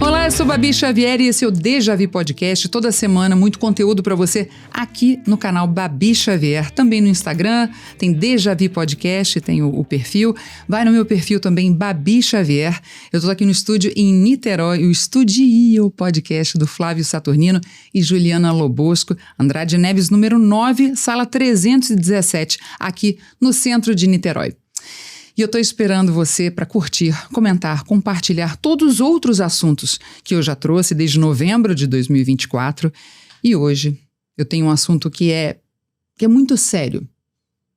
Olá, eu sou Babi Xavier e esse é o Deja Vu Podcast. Toda semana, muito conteúdo para você aqui no canal Babi Xavier. Também no Instagram, tem Deja Vu Podcast, tem o perfil. Vai no meu perfil também, Babi Xavier. Eu estou aqui no estúdio em Niterói, o Estudio Podcast do Flávio Saturnino e Juliana Lobosco, Andrade Neves, número 9, sala 317, aqui no centro de Niterói. E eu estou esperando você para curtir, comentar, compartilhar todos os outros assuntos que eu já trouxe desde novembro de 2024. E hoje eu tenho um assunto que é muito sério,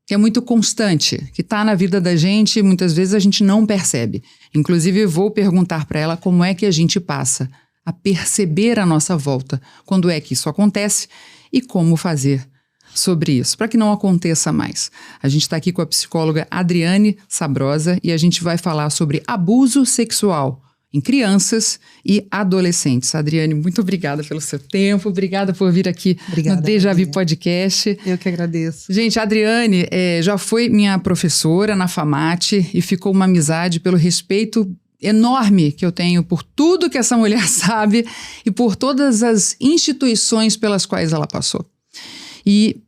que é muito constante, que está na vida da gente e muitas vezes a gente não percebe. Inclusive, vou perguntar para ela como é que a gente passa a perceber a nossa volta, quando é que isso acontece e como fazer sobre isso, para que não aconteça mais. A gente está aqui com a psicóloga Adriane Sabrosa e a gente vai falar sobre abuso sexual em crianças e adolescentes. Adriane, muito obrigada pelo seu tempo, obrigada por vir aqui no Deja Vu Podcast. Eu que agradeço. Gente, a Adriane já foi minha professora na FAMAT e ficou uma amizade pelo respeito enorme que eu tenho por tudo que essa mulher sabe e por todas as instituições pelas quais ela passou. E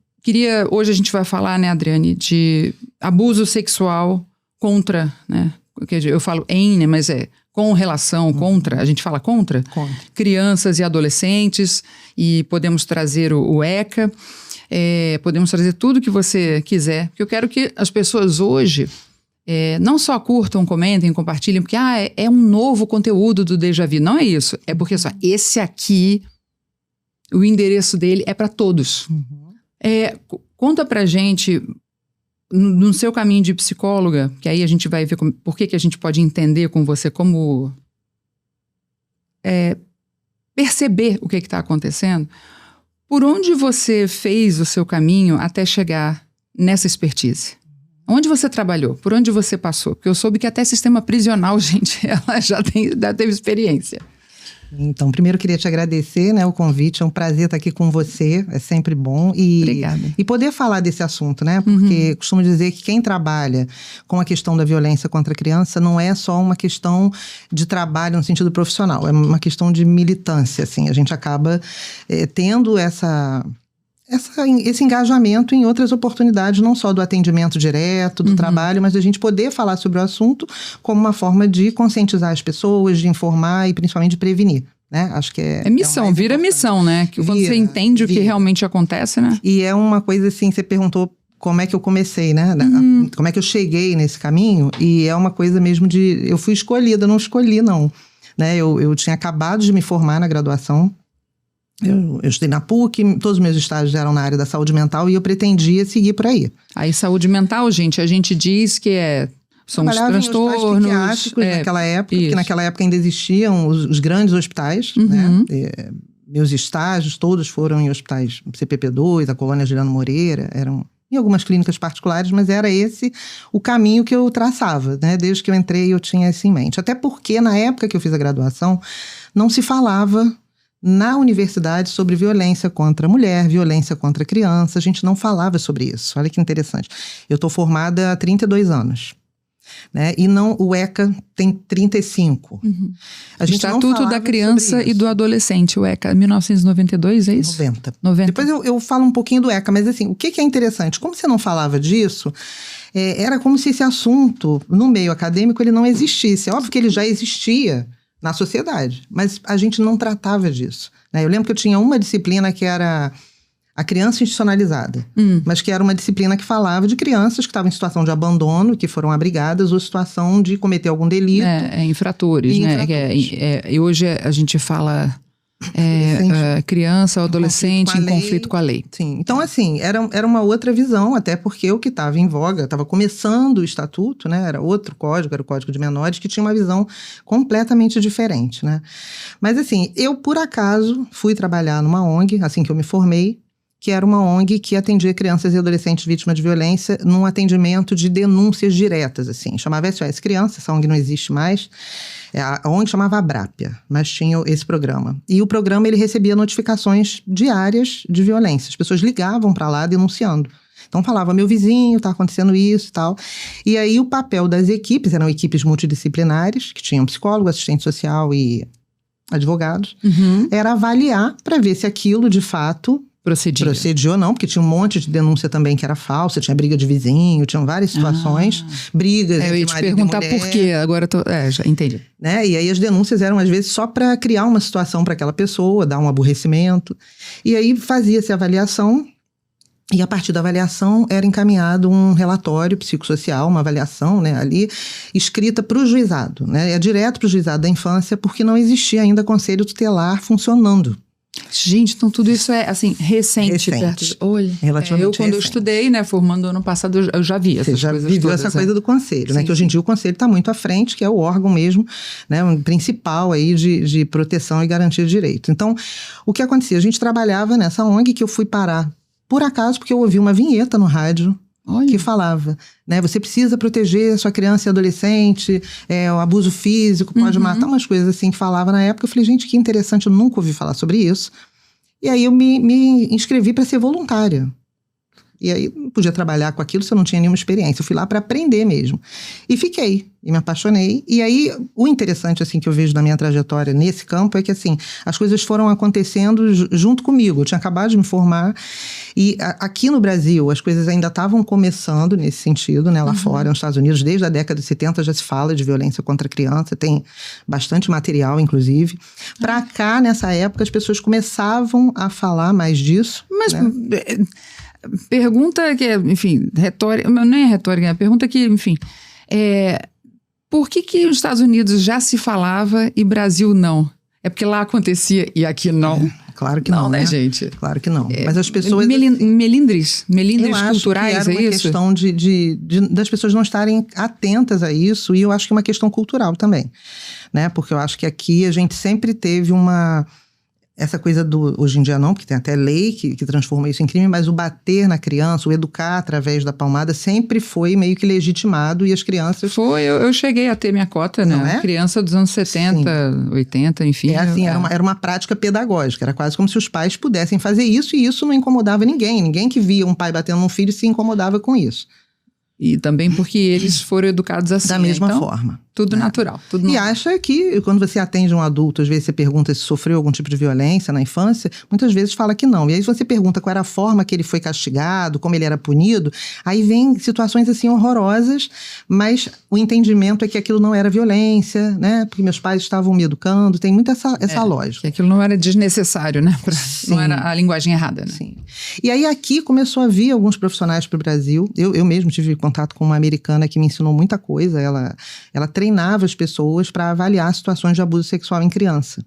hoje a gente vai falar, né, Adriane, de abuso sexual contra, né, eu falo né, mas com relação, contra, a gente fala contra crianças e adolescentes, e podemos trazer o ECA, podemos trazer tudo que você quiser, porque eu quero que as pessoas hoje não só curtam, comentem, compartilhem, porque é um novo conteúdo do Deja Vu, não é isso, é porque só esse aqui, o endereço dele é para todos. Conta pra gente, no seu caminho de psicóloga, que aí a gente vai ver por que a gente pode entender com você como perceber o que está acontecendo, por onde você fez o seu caminho até chegar nessa expertise? Onde você trabalhou? Por onde você passou? Porque eu soube que até sistema prisional, gente, ela já teve experiência. Então, primeiro eu queria te agradecer, né, o convite, é um prazer estar aqui com você, é sempre bom. Obrigada. E poder falar desse assunto, né, porque costumo dizer que quem trabalha com a questão da violência contra a criança não é só uma questão de trabalho no sentido profissional, é uma questão de militância, assim, a gente acaba tendo esse engajamento em outras oportunidades, não só do atendimento direto, do trabalho, mas da gente poder falar sobre o assunto como uma forma de conscientizar as pessoas, de informar e principalmente de prevenir, né? Acho que é missão, vira missão, né? Que quando você entende o que realmente acontece, né? E é uma coisa assim, você perguntou como é que eu comecei, né? Como é que eu cheguei nesse caminho, e é uma coisa mesmo eu fui escolhida, não escolhi não, né? Eu tinha acabado de me formar na graduação. Eu estudei na PUC, todos os meus estágios eram na área da saúde mental e eu pretendia seguir por aí. Aí saúde mental, gente, a gente diz que são os transtornos psiquiátricos naquela época, porque naquela época ainda existiam os grandes hospitais, né? Meus estágios todos foram em hospitais CPP2, a Colônia Juliano Moreira, eram em algumas clínicas particulares, mas era esse o caminho que eu traçava, né? Desde que eu entrei eu tinha isso em mente. Até porque na época que eu fiz a graduação não se falava na universidade sobre violência contra a mulher, violência contra a criança, a gente não falava sobre isso. Olha que interessante. Eu estou formada há 32 anos, né? E o ECA tem 35. A gente Estatuto da Criança e do Adolescente, o ECA, 1992, é isso? 90. Depois eu falo um pouquinho do ECA, mas assim, o que é interessante? Como você não falava disso, era como se esse assunto, no meio acadêmico, ele não existisse. É óbvio que ele já existia na sociedade, mas a gente não tratava disso, né? Eu lembro que eu tinha uma disciplina que era a criança institucionalizada, mas que era uma disciplina que falava de crianças que estavam em situação de abandono, que foram abrigadas, ou situação de cometer algum delito. Infratores, né? E hoje a gente fala criança ou adolescente em conflito com a lei. Sim, então assim, era uma outra visão, até porque o que estava em voga, estava começando o estatuto, né? Era outro código, era o Código de Menores, que tinha uma visão completamente diferente, né? Mas assim, eu por acaso fui trabalhar numa ONG, assim que eu me formei, que era uma ONG que atendia crianças e adolescentes vítimas de violência num atendimento de denúncias diretas, assim. Chamava SOS Criança, essa ONG não existe mais. A ONG chamava Abrápia, mas tinha esse programa. E o programa, ele recebia notificações diárias de violência. As pessoas ligavam para lá denunciando. Então falava, meu vizinho, tá acontecendo isso e tal. E aí o papel das equipes, eram equipes multidisciplinares, que tinham psicólogo, assistente social e advogados, era avaliar para ver se aquilo de fato procedia ou não, porque tinha um monte de denúncia também que era falsa, tinha briga de vizinho, tinham várias situações, brigas eu ia te perguntar por quê, agora já entendi. Né? E aí as denúncias eram às vezes só para criar uma situação para aquela pessoa, dar um aborrecimento, e aí fazia-se a avaliação, e a partir da avaliação era encaminhado um relatório psicossocial, uma avaliação, né, ali, escrita para o juizado, né, é direto para o juizado da infância, porque não existia ainda conselho tutelar funcionando. Gente, então tudo isso é, assim, recente. Olha, relativamente quando eu estudei, né, formando ano passado, eu já vi essas coisas viveu todas, essa coisa do conselho, né, sim, que hoje em dia o conselho está muito à frente, que é o órgão mesmo, né, principal aí de proteção e garantia de direito. Então, o que acontecia? A gente trabalhava nessa ONG, que eu fui parar por acaso, porque eu ouvi uma vinheta no rádio que falava, né, você precisa proteger a sua criança e adolescente, o abuso físico pode matar, umas coisas assim que falava na época. Eu falei, gente, que interessante, eu nunca ouvi falar sobre isso. E aí eu me inscrevi para ser voluntária. E aí não podia trabalhar com aquilo se eu não tinha nenhuma experiência. Eu fui lá para aprender mesmo. E fiquei, e me apaixonei. E aí o interessante assim que eu vejo na minha trajetória nesse campo é que assim, as coisas foram acontecendo junto comigo. Eu tinha acabado de me formar e aqui no Brasil as coisas ainda estavam começando nesse sentido, né? Lá fora, nos Estados Unidos, desde a década de 70 já se fala de violência contra a criança, tem bastante material, inclusive. Para cá, nessa época, as pessoas começavam a falar mais disso. Mas... né? Pergunta que é, enfim, retórica, não é retórica, é pergunta que, enfim, por que os Estados Unidos já se falava e Brasil não? É porque lá acontecia e aqui não? Claro que não, né, gente? Claro que não. Mas as pessoas... Melindres culturais, eu acho que era uma questão das pessoas não estarem atentas a isso, e eu acho que é uma questão cultural também, né? Porque eu acho que aqui a gente sempre teve essa coisa hoje em dia não, porque tem até lei que transforma isso em crime, mas o bater na criança, o educar através da palmada sempre foi meio que legitimado, e as crianças... eu cheguei a ter minha cota, né? Não é? Criança dos anos 70, sim, 80, enfim. Era uma prática pedagógica, era quase como se os pais pudessem fazer isso, e isso não incomodava ninguém que via um pai batendo num filho se incomodava com isso. E também porque eles foram educados assim. Da mesma forma. Tudo natural. E acha que quando você atende um adulto, às vezes você pergunta se sofreu algum tipo de violência na infância, muitas vezes fala que não. E aí você pergunta qual era a forma que ele foi castigado, como ele era punido, aí vem situações assim horrorosas, mas o entendimento é que aquilo não era violência, né? Porque meus pais estavam me educando, tem muito essa lógica. Que aquilo não era desnecessário, né? Não era a linguagem errada, né? Sim. E aí aqui começou a vir alguns profissionais para o Brasil. Eu mesmo tive contato com uma americana que me ensinou muita coisa. Ela treinava as pessoas para avaliar situações de abuso sexual em criança.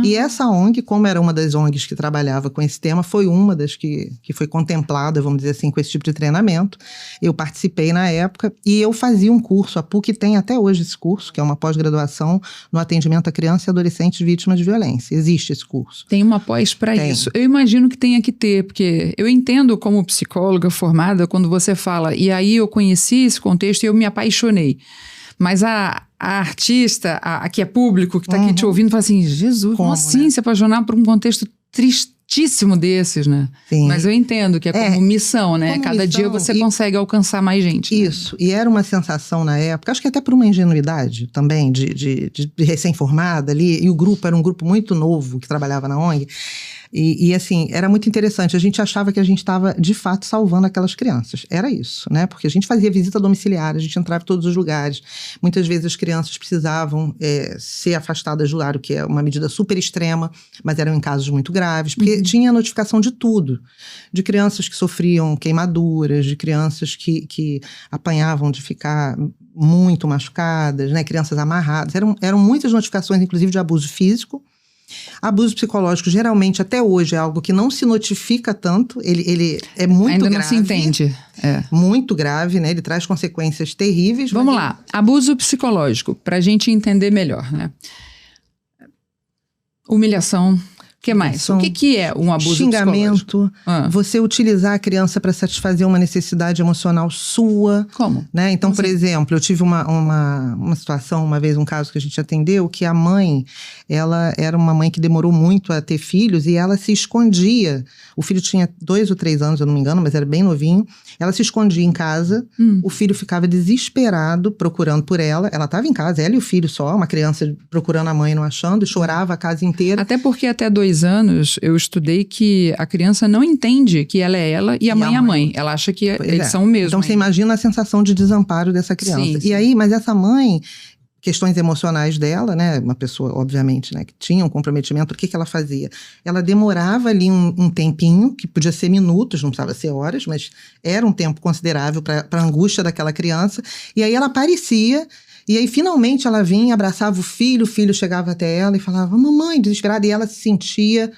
E essa ONG, como era uma das ONGs que trabalhava com esse tema, foi uma das que foi contemplada, vamos dizer assim, com esse tipo de treinamento. Eu participei na época e eu fazia um curso. A PUC tem até hoje esse curso, que é uma pós-graduação no atendimento a crianças e adolescentes vítimas de violência. Existe esse curso. Tem uma pós para isso. Eu imagino que tenha que ter, porque eu entendo como psicóloga formada quando você fala, e aí eu conheci esse contexto e eu me apaixonei. Mas a artista, que é público, que está aqui te ouvindo, fala assim, Jesus, como assim, né? Se apaixonar por um contexto tristíssimo desses, né? Sim. Mas eu entendo que é como missão, né? Cada dia você consegue alcançar mais gente. Isso, né? E era uma sensação na época, acho que até por uma ingenuidade também, de recém-formada ali, e o grupo era um grupo muito novo que trabalhava na ONG. E assim, era muito interessante. A gente achava que a gente estava, de fato, salvando aquelas crianças. Era isso, né? Porque a gente fazia visita domiciliar, a gente entrava em todos os lugares. Muitas vezes as crianças precisavam ser afastadas do lar, o que é uma medida super extrema, mas eram em casos muito graves, porque tinha notificação de tudo. De crianças que sofriam queimaduras, de crianças que apanhavam de ficar muito machucadas, né? Crianças amarradas. Eram muitas notificações, inclusive, de abuso físico. Abuso psicológico, geralmente, até hoje, é algo que não se notifica tanto. Ele é muito grave. Ainda não se entende. Muito grave, né? Ele traz consequências terríveis. Vamos lá. Abuso psicológico, para a gente entender melhor, né? Humilhação, que mais? O que é um abuso xingamento, você utilizar a criança para satisfazer uma necessidade emocional sua. Como? Né? Então, por exemplo, eu tive uma situação, uma vez, um caso que a gente atendeu, que a mãe, ela era uma mãe que demorou muito a ter filhos e ela se escondia. O filho tinha 2 ou 3 anos, eu não me engano, mas era bem novinho. Ela se escondia em casa, o filho ficava desesperado procurando por ela. Ela estava em casa, ela e o filho só, uma criança procurando a mãe e não achando, chorava a casa inteira. Até porque até 2 anos eu estudei que a criança não entende que ela é ela e a mãe é a mãe. Ela acha que eles são o mesmo. Então você imagina a sensação de desamparo dessa criança. Sim. E aí, mas essa mãe, questões emocionais dela, né? Uma pessoa, obviamente, né, que tinha um comprometimento, o que ela fazia? Ela demorava ali um tempinho, que podia ser minutos, não precisava ser horas, mas era um tempo considerável para a angústia daquela criança. E aí ela aparecia. E aí, finalmente, ela vinha, abraçava o filho chegava até ela e falava, mamãe, desesperada, e ela se sentia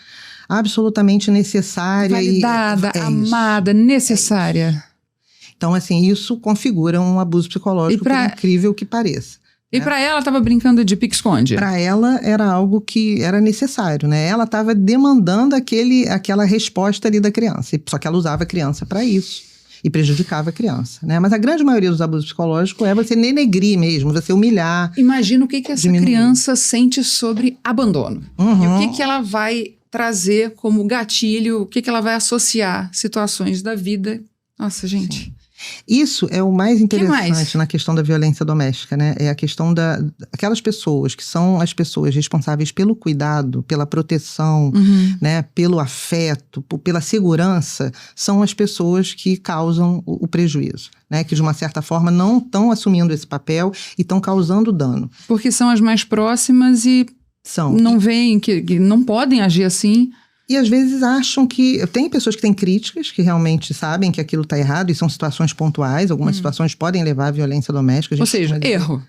absolutamente necessária. Validada, amada, necessária. Então, assim, isso configura um abuso psicológico, por incrível que pareça. E para ela, estava brincando de pique-esconde? Para ela, era algo que era necessário, né? Ela estava demandando aquela resposta ali da criança, só que ela usava a criança para isso. E prejudicava a criança, né? Mas a grande maioria dos abusos psicológicos é você denegrir mesmo, você humilhar. Imagina o que essa criança sente sobre abandono. E o que ela vai trazer como gatilho, o que ela vai associar situações da vida. Nossa, gente. Sim. Isso é o mais interessante na questão da violência doméstica, né? É a questão aquelas pessoas que são as pessoas responsáveis pelo cuidado, pela proteção, né? Pelo afeto, pela segurança, são as pessoas que causam o prejuízo, né? Que de uma certa forma não estão assumindo esse papel e estão causando dano. Porque são as mais próximas e não veem, que não podem agir assim. E às vezes acham que... Tem pessoas que têm críticas, que realmente sabem que aquilo está errado, e são situações pontuais. Algumas situações podem levar à violência doméstica. Ou seja, erro.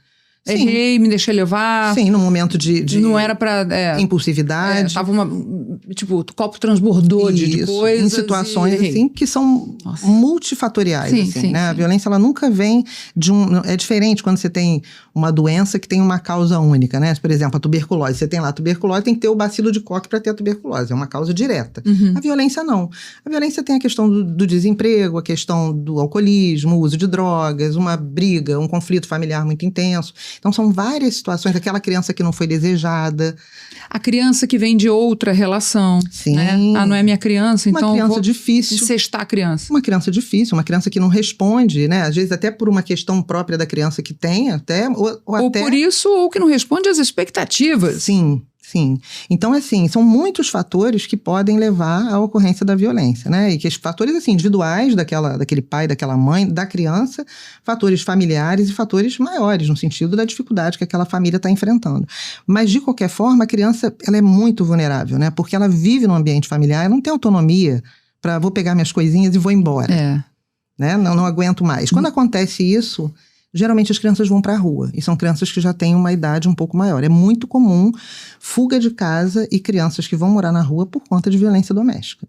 Sim. Errei, me deixei levar. Sim, no momento de não era pra... impulsividade. Tava o copo transbordou de coisas. Em situações assim que são multifatoriais. Sim, né? A violência, ela nunca vem de É diferente quando você tem uma doença que tem uma causa única, né? Por exemplo, a tuberculose. Você tem lá a tuberculose, tem que ter o bacilo de Koch para ter a tuberculose. É uma causa direta. A violência, não. A violência tem a questão do desemprego, a questão do alcoolismo, o uso de drogas, uma briga, um conflito familiar muito intenso. Então, são várias situações. Aquela criança que não foi desejada. A criança que vem de outra relação. Sim. Né? Não é minha criança, então uma criança difícil. Incestar a criança. Uma criança difícil, uma criança que não responde, né? Às vezes até por uma questão própria da criança que tem, ou por isso, ou que não responde às expectativas. Sim. Então, assim, são muitos fatores que podem levar à ocorrência da violência, né? E que esses fatores, assim, individuais daquele pai, daquela mãe, da criança, fatores familiares e fatores maiores, no sentido da dificuldade que aquela família está enfrentando. Mas, de qualquer forma, a criança, ela é muito vulnerável, né? Porque ela vive num ambiente familiar, ela não tem autonomia para vou pegar minhas coisinhas e vou embora. Né? Não aguento mais. Quando acontece isso... Geralmente as crianças vão para a rua, e são crianças que já têm uma idade um pouco maior. É muito comum fuga de casa e crianças que vão morar na rua por conta de violência doméstica.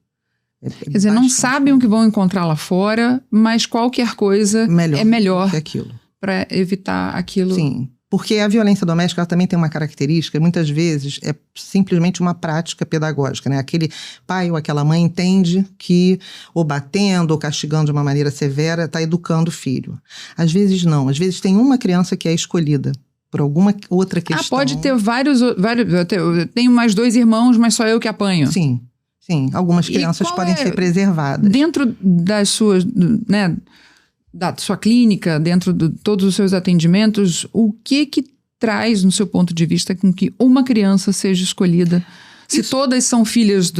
Quer dizer, não sabem o que vão encontrar lá fora, mas qualquer coisa é melhor que aquilo. Para evitar aquilo. Sim, porque a violência doméstica ela também tem uma característica, muitas vezes é simplesmente uma prática pedagógica, né? Aquele pai ou aquela mãe entende que ou batendo ou castigando de uma maneira severa está educando o filho. Às vezes não, às vezes tem uma criança que é escolhida por alguma outra questão. Pode ter vários eu tenho mais 2 irmãos, mas só eu que apanho. Sim, algumas crianças podem ser preservadas. Dentro das suas, né, da sua clínica, dentro de todos os seus atendimentos, o que traz, no seu ponto de vista, com que uma criança seja escolhida? Se todas são filhas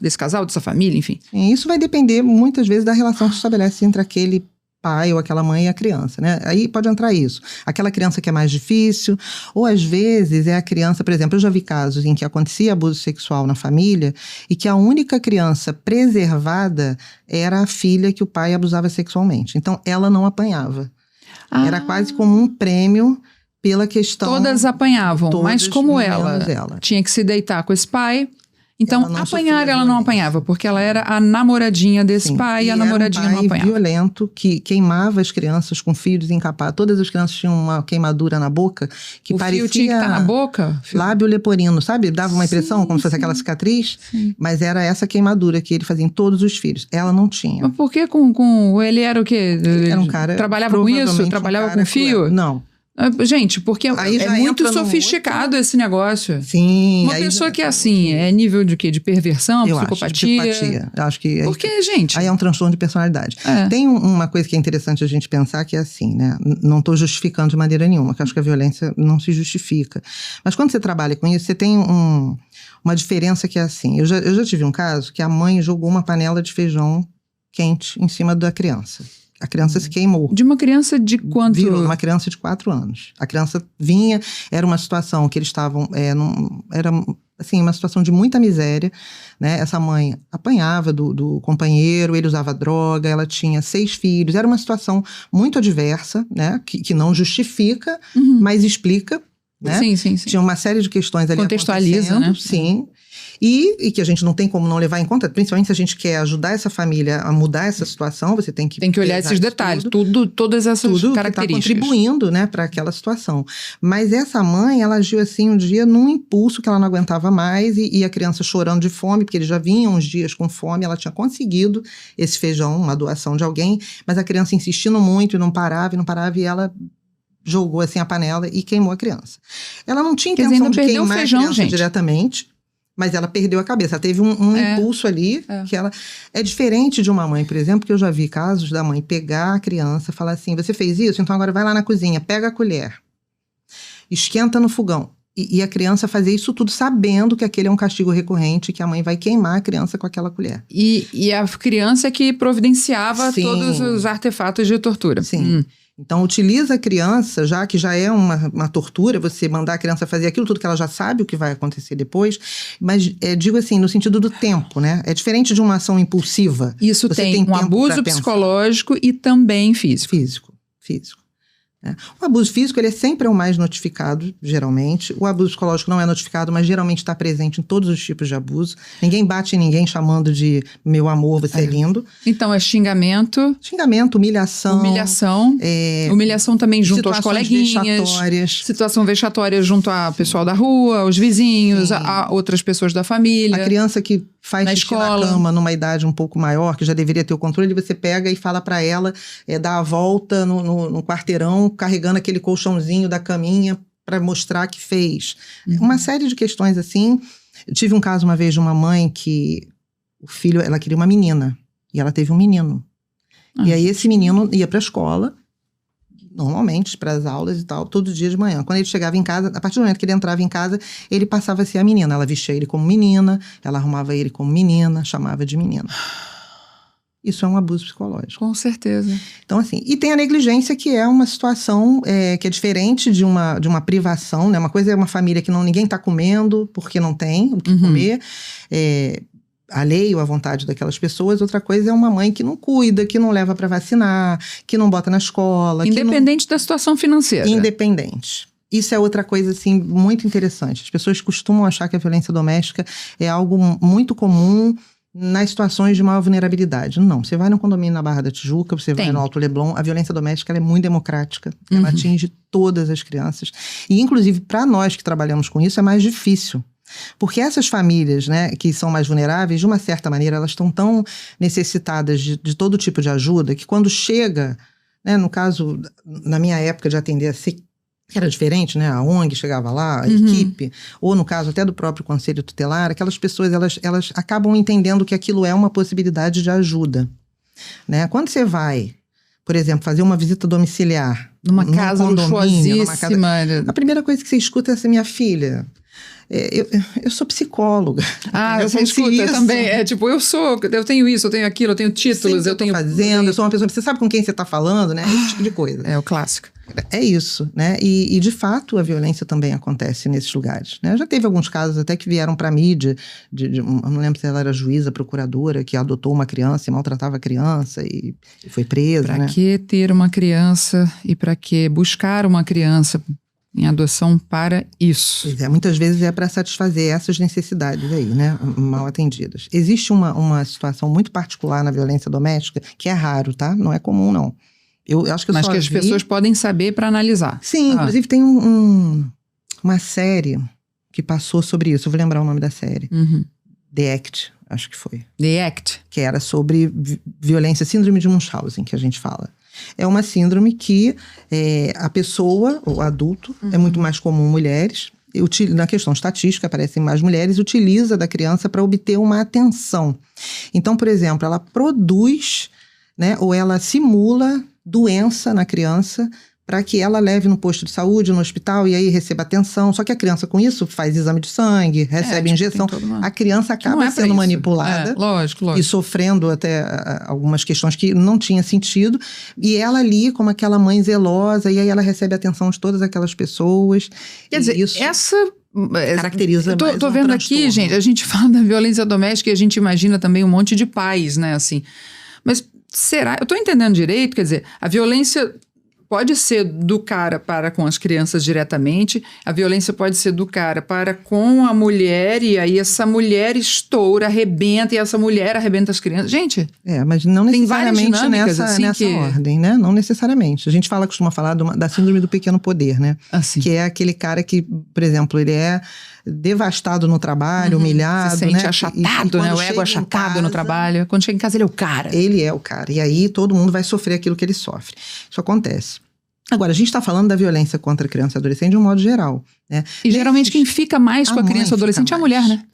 desse casal, dessa família, enfim. Isso vai depender, muitas vezes, da relação que se estabelece entre aquele pai ou aquela mãe e a criança, né? Aí pode entrar isso. Aquela criança que é mais difícil, ou às vezes é a criança, por exemplo, eu já vi casos em que acontecia abuso sexual na família e que a única criança preservada era a filha que o pai abusava sexualmente. Então, ela não apanhava. Era quase como um prêmio pela questão... Todas apanhavam, mas como ela tinha que se deitar com esse pai... Então, ela não apanhar sofria ela não violência. apanhava, porque ela era a namoradinha desse Sim. pai e a era namoradinha um não pai apanhava. violento que queimava as crianças com fio desencapado. Todas as crianças tinham uma queimadura na boca que O parecia... fio tinha que estar na boca? Lábio leporino, sabe? Dava uma impressão como se fosse aquela cicatriz. Sim. Mas era essa queimadura que ele fazia em todos os filhos. Ela não tinha. Mas por que ele era o quê? Ele era um cara... Trabalhava com isso? provavelmente Trabalhava um cara com fio? cruel. Não. Gente, porque Aí é já muito entra num sofisticado esse negócio. Sim. Uma aí pessoa já- que é assim, é nível de quê? De perversão, Eu psicopatia? acho, de psicopatia. Eu acho que... Porque, gente... Aí é um transtorno de personalidade. É. Tem uma coisa que é interessante a gente pensar que é assim, né? Não estou justificando de maneira nenhuma, que eu acho que a violência não se justifica. Mas quando você trabalha com isso, você tem uma diferença que é assim. Eu já tive um caso que a mãe jogou uma panela de feijão quente em cima da criança. A criança se queimou. De uma criança de quanto? Virou uma criança de 4 anos. A criança vinha, era uma situação que eles estavam... era assim, uma situação de muita miséria, né? Essa mãe apanhava do companheiro, ele usava droga, ela tinha 6 filhos. Era uma situação muito adversa, né? Que não justifica, mas explica, né? Sim. Tinha uma série de questões ali Contextualiza, acontecendo, né? Sim. E que a gente não tem como não levar em conta, principalmente se a gente quer ajudar essa família a mudar essa situação, você tem que olhar pesar esses detalhes, todas essas tudo características. que está contribuindo, né, para aquela situação. Mas essa mãe, ela agiu assim um dia num impulso que ela não aguentava mais e a criança chorando de fome, porque eles já vinham uns dias com fome, ela tinha conseguido esse feijão, uma doação de alguém, mas a criança insistindo muito e não parava e ela jogou assim a panela e queimou a criança. Ela não tinha intenção de queimar a criança diretamente, mas ela perdeu a cabeça. Ela teve um impulso ali, que ela... É diferente de uma mãe, por exemplo, que eu já vi casos da mãe pegar a criança e falar assim, você fez isso? Então agora vai lá na cozinha, pega a colher, esquenta no fogão. E a criança fazer isso tudo sabendo que aquele é um castigo recorrente, que a mãe vai queimar a criança com aquela colher. E a criança é que providenciava todos os artefatos de tortura. Sim. Então, utiliza a criança, já que já é uma tortura, você mandar a criança fazer aquilo tudo que ela já sabe o que vai acontecer depois, mas digo assim, no sentido do tempo, né? É diferente de uma ação impulsiva. Isso você tem um abuso psicológico e também físico. Físico. O abuso físico, ele sempre é o mais notificado, geralmente. O abuso psicológico não é notificado, mas geralmente está presente em todos os tipos de abuso. Ninguém bate em ninguém chamando de meu amor, você é lindo. Então, é xingamento. Xingamento, humilhação. Humilhação também junto aos coleguinhas. Vexatórias. Situação vexatória junto ao pessoal da rua, aos vizinhos, a outras pessoas da família. A criança que faz xixi na cama numa idade um pouco maior, que já deveria ter o controle, você pega e fala para ela dar a volta no quarteirão, carregando aquele colchãozinho da caminha para mostrar que fez. Uma série de questões assim. Eu tive um caso uma vez de uma mãe que o filho, ela queria uma menina e ela teve um menino. E aí esse menino ia para a escola, normalmente para as aulas e tal, todo dia de manhã. Quando ele chegava em casa, a partir do momento que ele entrava em casa, ele passava a ser a menina. Ela vestia ele como menina, ela arrumava ele como menina, chamava de menina. Isso é um abuso psicológico. Com certeza. Então, assim, e tem a negligência, que é uma situação que é diferente de uma privação, né? Uma coisa é uma família que ninguém está comendo porque não tem o que comer, alheio à vontade daquelas pessoas. Outra coisa é uma mãe que não cuida, que não leva para vacinar, que não bota na escola. Independente da situação financeira. Independente. Isso é outra coisa, assim, muito interessante. As pessoas costumam achar que a violência doméstica é algo muito comum nas situações de maior vulnerabilidade. Não, você vai no condomínio na Barra da Tijuca, você vai no Alto Leblon, a violência doméstica ela é muito democrática, ela atinge todas as crianças. E, inclusive, para nós que trabalhamos com isso, é mais difícil. Porque essas famílias, né, que são mais vulneráveis, de uma certa maneira, elas estão tão necessitadas de todo tipo de ajuda, que quando chega, né, no caso, na minha época de atender assim, era diferente, né? A ONG chegava lá, a equipe, ou no caso até do próprio conselho tutelar, aquelas pessoas, elas acabam entendendo que aquilo é uma possibilidade de ajuda, né? Quando você vai, por exemplo, fazer uma visita domiciliar numa casa luxuosíssima, a primeira coisa que você escuta é assim, minha filha, eu sou psicóloga. Você escuta também. Eu tenho isso, eu tenho aquilo, eu tenho títulos, eu tenho... eu sou uma pessoa... Você sabe com quem você está falando, né? Esse tipo de coisa. É o clássico. É isso, né? E de fato, a violência também acontece nesses lugares, né? Já teve alguns casos até que vieram para a mídia, eu não lembro se ela era juíza, procuradora, que adotou uma criança e maltratava a criança e foi presa, Para que ter uma criança e para que buscar uma criança em adoção para isso. Pois é, muitas vezes é para satisfazer essas necessidades aí, né, mal atendidas. Existe uma situação muito particular na violência doméstica, que é raro, tá? Não é comum, não. Eu acho que eu Mas só que as pessoas podem saber para analisar. Sim, inclusive tem uma série que passou sobre isso, eu vou lembrar o nome da série. The Act, acho que foi. The Act. Que era sobre violência, síndrome de Munchausen, que a gente fala. É uma síndrome que a pessoa, o adulto, é muito mais comum em mulheres. Na questão estatística, aparecem mais mulheres, utiliza da criança para obter uma atenção. Então, por exemplo, ela produz, né, ou ela simula doença na criança para que ela leve no posto de saúde, no hospital, e aí receba atenção. Só que a criança, com isso, faz exame de sangue, recebe injeção. A criança acaba sendo manipulada. Lógico. E sofrendo até algumas questões que não tinha sentido. E ela ali, como aquela mãe zelosa, e aí ela recebe a atenção de todas aquelas pessoas. Quer dizer, isso essa... caracteriza mais tô vendo aqui, gente, a gente fala da violência doméstica e a gente imagina também um monte de pais, né, assim. Mas será? Eu tô entendendo direito? Quer dizer, a violência... pode ser do cara para com as crianças diretamente, a violência pode ser do cara para com a mulher, e aí essa mulher estoura, arrebenta, e essa mulher arrebenta as crianças. Gente, mas não necessariamente nessa assim, ordem, né? Não necessariamente. A gente costuma falar da síndrome do pequeno poder, né? Assim. Que é aquele cara que, por exemplo, ele é devastado no trabalho, humilhado, se sente, né? achatado, né? O ego achatado no trabalho. Quando chega em casa, ele é o cara. Ele é o cara. E aí todo mundo vai sofrer aquilo que ele sofre. Isso acontece. Agora, a gente está falando da violência contra criança e adolescente de um modo geral, né? E geralmente quem fica mais com a criança e adolescente é a mulher, né?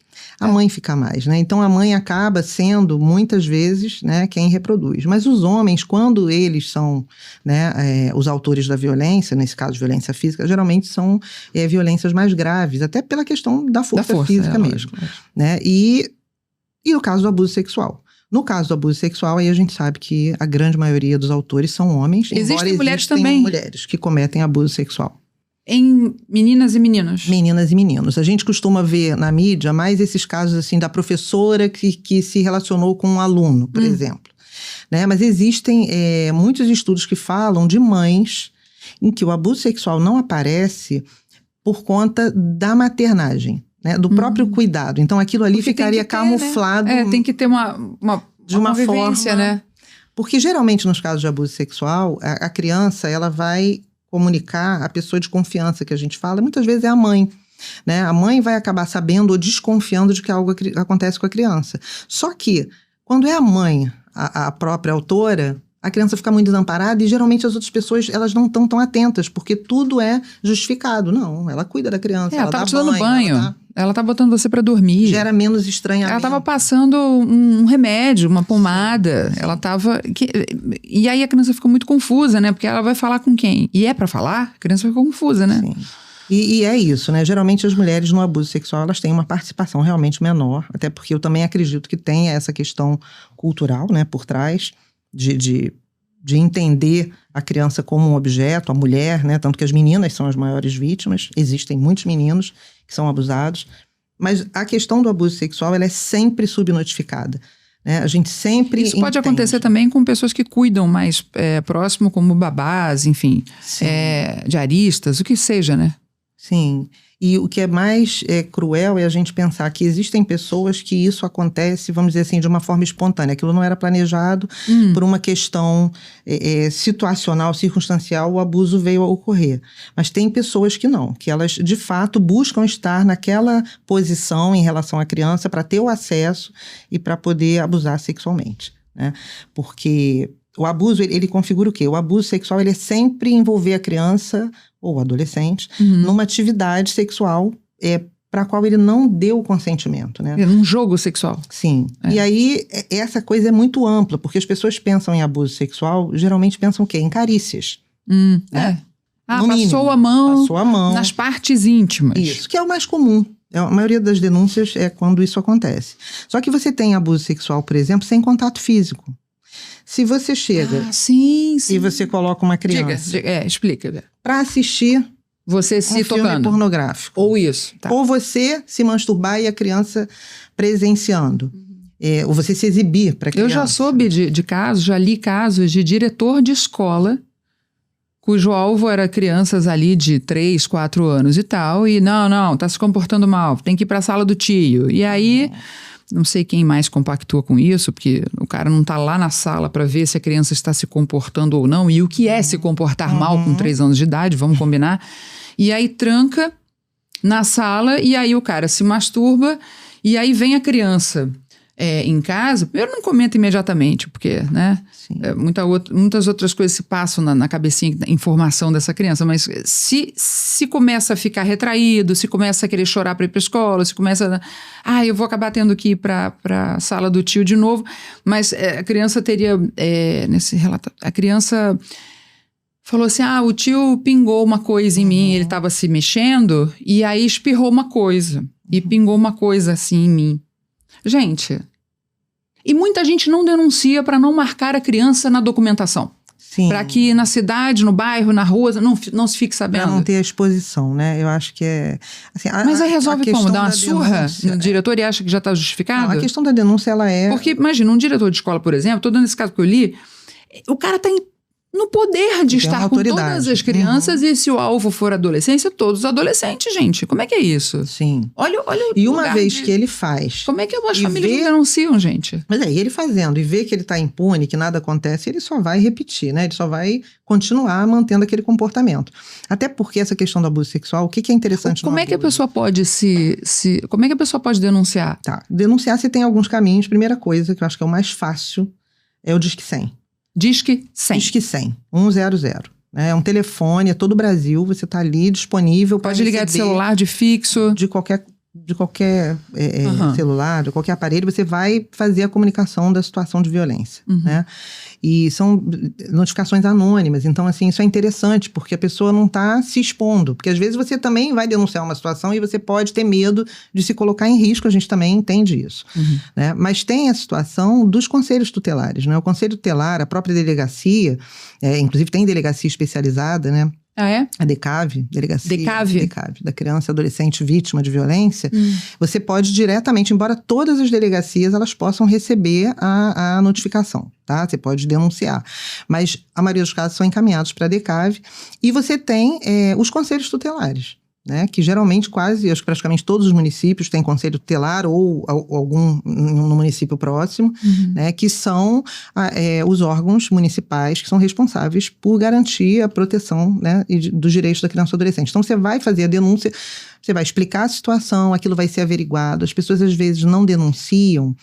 A mãe fica mais, né? Então, a mãe acaba sendo, muitas vezes, né, quem reproduz. Mas os homens, quando eles são, né, os autores da violência, nesse caso, violência física, geralmente são violências mais graves, até pela questão da força física mesmo. Lógico. Né? E o caso do abuso sexual. No caso do abuso sexual, aí a gente sabe que a grande maioria dos autores são homens. Existem mulheres também. Mulheres que cometem abuso sexual. Em meninas e meninos? Meninas e meninos. A gente costuma ver na mídia mais esses casos assim da professora que se relacionou com um aluno, por exemplo. Né? Mas existem muitos estudos que falam de mães em que o abuso sexual não aparece por conta da maternagem. Né, do próprio cuidado. Então, aquilo ali ficaria camuflado. Né? Tem que ter uma forma, né? Porque, geralmente, nos casos de abuso sexual, a criança, ela vai comunicar a pessoa de confiança que a gente fala, muitas vezes é a mãe. Né? A mãe vai acabar sabendo ou desconfiando de que algo acontece com a criança. Só que, quando é a mãe, a própria autora, a criança fica muito desamparada e geralmente as outras pessoas, elas não estão tão atentas, porque tudo é justificado. Não, ela cuida da criança, ela tá dá te dando banho. Ela tá botando você pra dormir. Gera menos estranhamento. Ela tava passando um remédio, uma pomada. Sim. Ela tava... E aí a criança fica muito confusa, né? Porque ela vai falar com quem? E é pra falar? A criança fica confusa, né? Sim. E é isso, né? Geralmente as mulheres no abuso sexual, elas têm uma participação realmente menor. Até porque eu também acredito que tem essa questão cultural, né? Por trás de entender a criança como um objeto, a mulher, né? Tanto que as meninas são as maiores vítimas. Existem muitos meninos que são abusados. Mas a questão do abuso sexual, ela é sempre subnotificada. Né? A gente sempre Isso pode acontecer também com pessoas que cuidam mais próximo, como babás, enfim, diaristas, o que seja, né? Sim. E o que é mais cruel é a gente pensar que existem pessoas que isso acontece, vamos dizer assim, de uma forma espontânea. Aquilo não era planejado por uma questão situacional, circunstancial, o abuso veio a ocorrer. Mas tem pessoas que não, que elas de fato buscam estar naquela posição em relação à criança para ter o acesso e para poder abusar sexualmente. Né? Porque o abuso, ele configura o quê? O abuso sexual, ele é sempre envolver a criança ou adolescente numa atividade sexual para a qual ele não deu consentimento, né? Num jogo sexual. Sim. E aí, essa coisa é muito ampla, porque as pessoas pensam em abuso sexual, geralmente pensam o quê? Em carícias. Né? Passou a mão nas partes íntimas. Isso, que é o mais comum. A maioria das denúncias é quando isso acontece. Só que você tem abuso sexual, por exemplo, sem contato físico. Se você chega e você coloca uma criança... Explica. Para assistir você se filme pornográfico. Ou isso. Tá. Ou você se masturbar e a criança presenciando. Ou você se exibir para a criança. Eu já soube de casos, já li casos de diretor de escola cujo alvo era crianças ali de 3, 4 anos e tal, e não, tá se comportando mal, tem que ir para a sala do tio. E aí, não sei quem mais compactua com isso, porque o cara não tá lá na sala para ver se a criança está se comportando ou não, e o que é se comportar mal com 3 anos de idade, vamos combinar. E aí tranca na sala, e aí o cara se masturba, e aí vem a criança em casa. Primeiro, não comenta imediatamente, porque, né, muitas outras coisas se passam na cabecinha, informação dessa criança, mas se começa a ficar retraído, se começa a querer chorar para ir para a escola, se começa eu vou acabar tendo que ir para a sala do tio de novo, mas a criança teria, nesse relato, a criança falou assim, o tio pingou uma coisa em mim, ele estava se mexendo, e aí espirrou uma coisa, e pingou uma coisa assim em mim. Gente, e muita gente não denuncia para não marcar a criança na documentação. Para que na cidade, no bairro, na rua, não se fique sabendo. Para não ter a exposição, né? Eu acho que é... Assim, mas aí resolve como? Dar uma surra no diretor e acha que já está justificado? Não, a questão da denúncia, ela é... Porque, imagina, um diretor de escola, por exemplo, estou dando esse caso que eu li, o cara está no poder de estar com todas as crianças, e se o alvo for adolescência, todos os adolescentes, gente. Como é que é isso? Sim. Olha e uma vez que ele faz... Como é que as famílias não denunciam, gente? Mas ele fazendo e vê que ele está impune, que nada acontece, ele só vai repetir, né? Ele só vai continuar mantendo aquele comportamento. Até porque essa questão do abuso sexual, o que é interessante Como é que a pessoa pode como é que a pessoa pode denunciar? Tá. Denunciar, você tem alguns caminhos. Primeira coisa, que eu acho que é o mais fácil, é o Disque 100. Disque 100. Disque 100, 100. É um telefone, é todo o Brasil, você está ali disponível para pode ligar de celular, de fixo. De qualquer celular, de qualquer aparelho, você vai fazer a comunicação da situação de violência, né? E são notificações anônimas, então assim, isso é interessante, porque a pessoa não está se expondo, porque às vezes você também vai denunciar uma situação e você pode ter medo de se colocar em risco, a gente também entende isso, né? Mas tem a situação dos conselhos tutelares, né? O conselho tutelar, a própria delegacia, inclusive tem delegacia especializada, né? A DECAV, Delegacia DECAV, da Criança e Adolescente Vítima de Violência, você pode diretamente, embora todas as delegacias elas possam receber a notificação, tá? Você pode denunciar, mas a maioria dos casos são encaminhados para a DECAV, e você tem os conselhos tutelares, né, que geralmente acho que praticamente todos os municípios têm conselho tutelar ou algum no município próximo, né, que são os órgãos municipais que são responsáveis por garantir a proteção, né, dos direitos da criança e do adolescente. Então, você vai fazer a denúncia, você vai explicar a situação, aquilo vai ser averiguado. As pessoas, às vezes, não denunciam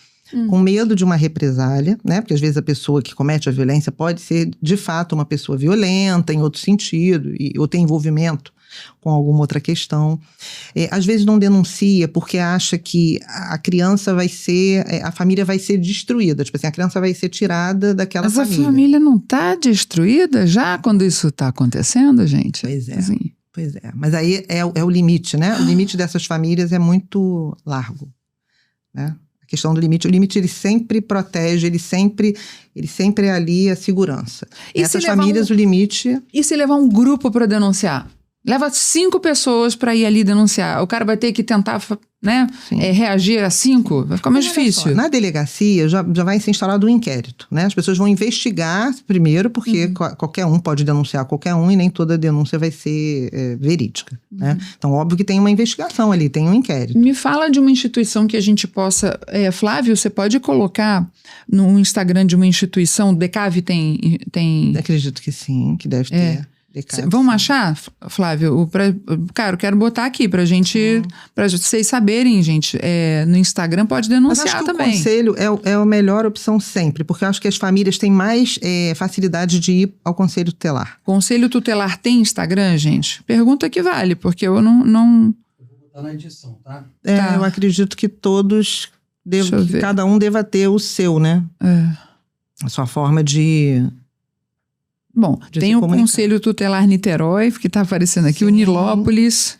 com medo de uma represália, né? Porque às vezes a pessoa que comete a violência pode ser, de fato, uma pessoa violenta em outro sentido, ou tem envolvimento com alguma outra questão. Às vezes não denuncia porque acha que a criança vai ser, a família vai ser destruída. Tipo assim, a criança vai ser tirada daquela família. Mas a família não está destruída já quando isso está acontecendo, gente? Pois é. Assim. Pois é. Mas aí é o limite, né? O limite dessas famílias é muito largo, né? A questão do limite. O limite, ele sempre protege, ele sempre é ali a segurança. E essas famílias, o limite... E se levar um grupo para denunciar? Leva 5 pessoas para ir ali denunciar. O cara vai ter que tentar, né, reagir a 5. Vai ficar mais difícil. Só, na delegacia já vai ser instalado um inquérito, né? As pessoas vão investigar primeiro, porque qualquer um pode denunciar qualquer um e nem toda denúncia vai ser verídica, né? Então, óbvio que tem uma investigação ali, tem um inquérito. Me fala de uma instituição que a gente possa... Flávio, você pode colocar no Instagram de uma instituição, o DECAV tem... Acredito que sim, que deve ter. Vamos achar, Flávio? Cara, eu quero botar aqui pra gente, pra vocês saberem, gente, no Instagram pode denunciar. Mas acho que também. O conselho é a melhor opção sempre, porque eu acho que as famílias têm mais facilidade de ir ao conselho tutelar. Conselho tutelar tem Instagram, gente? Pergunta que vale, porque eu não... Eu vou botar na edição, tá? Tá. Eu acredito que todos, que cada um deva ter o seu, né? A sua forma de... Bom, tem o Conselho Tutelar Niterói, que está aparecendo aqui, o Nilópolis,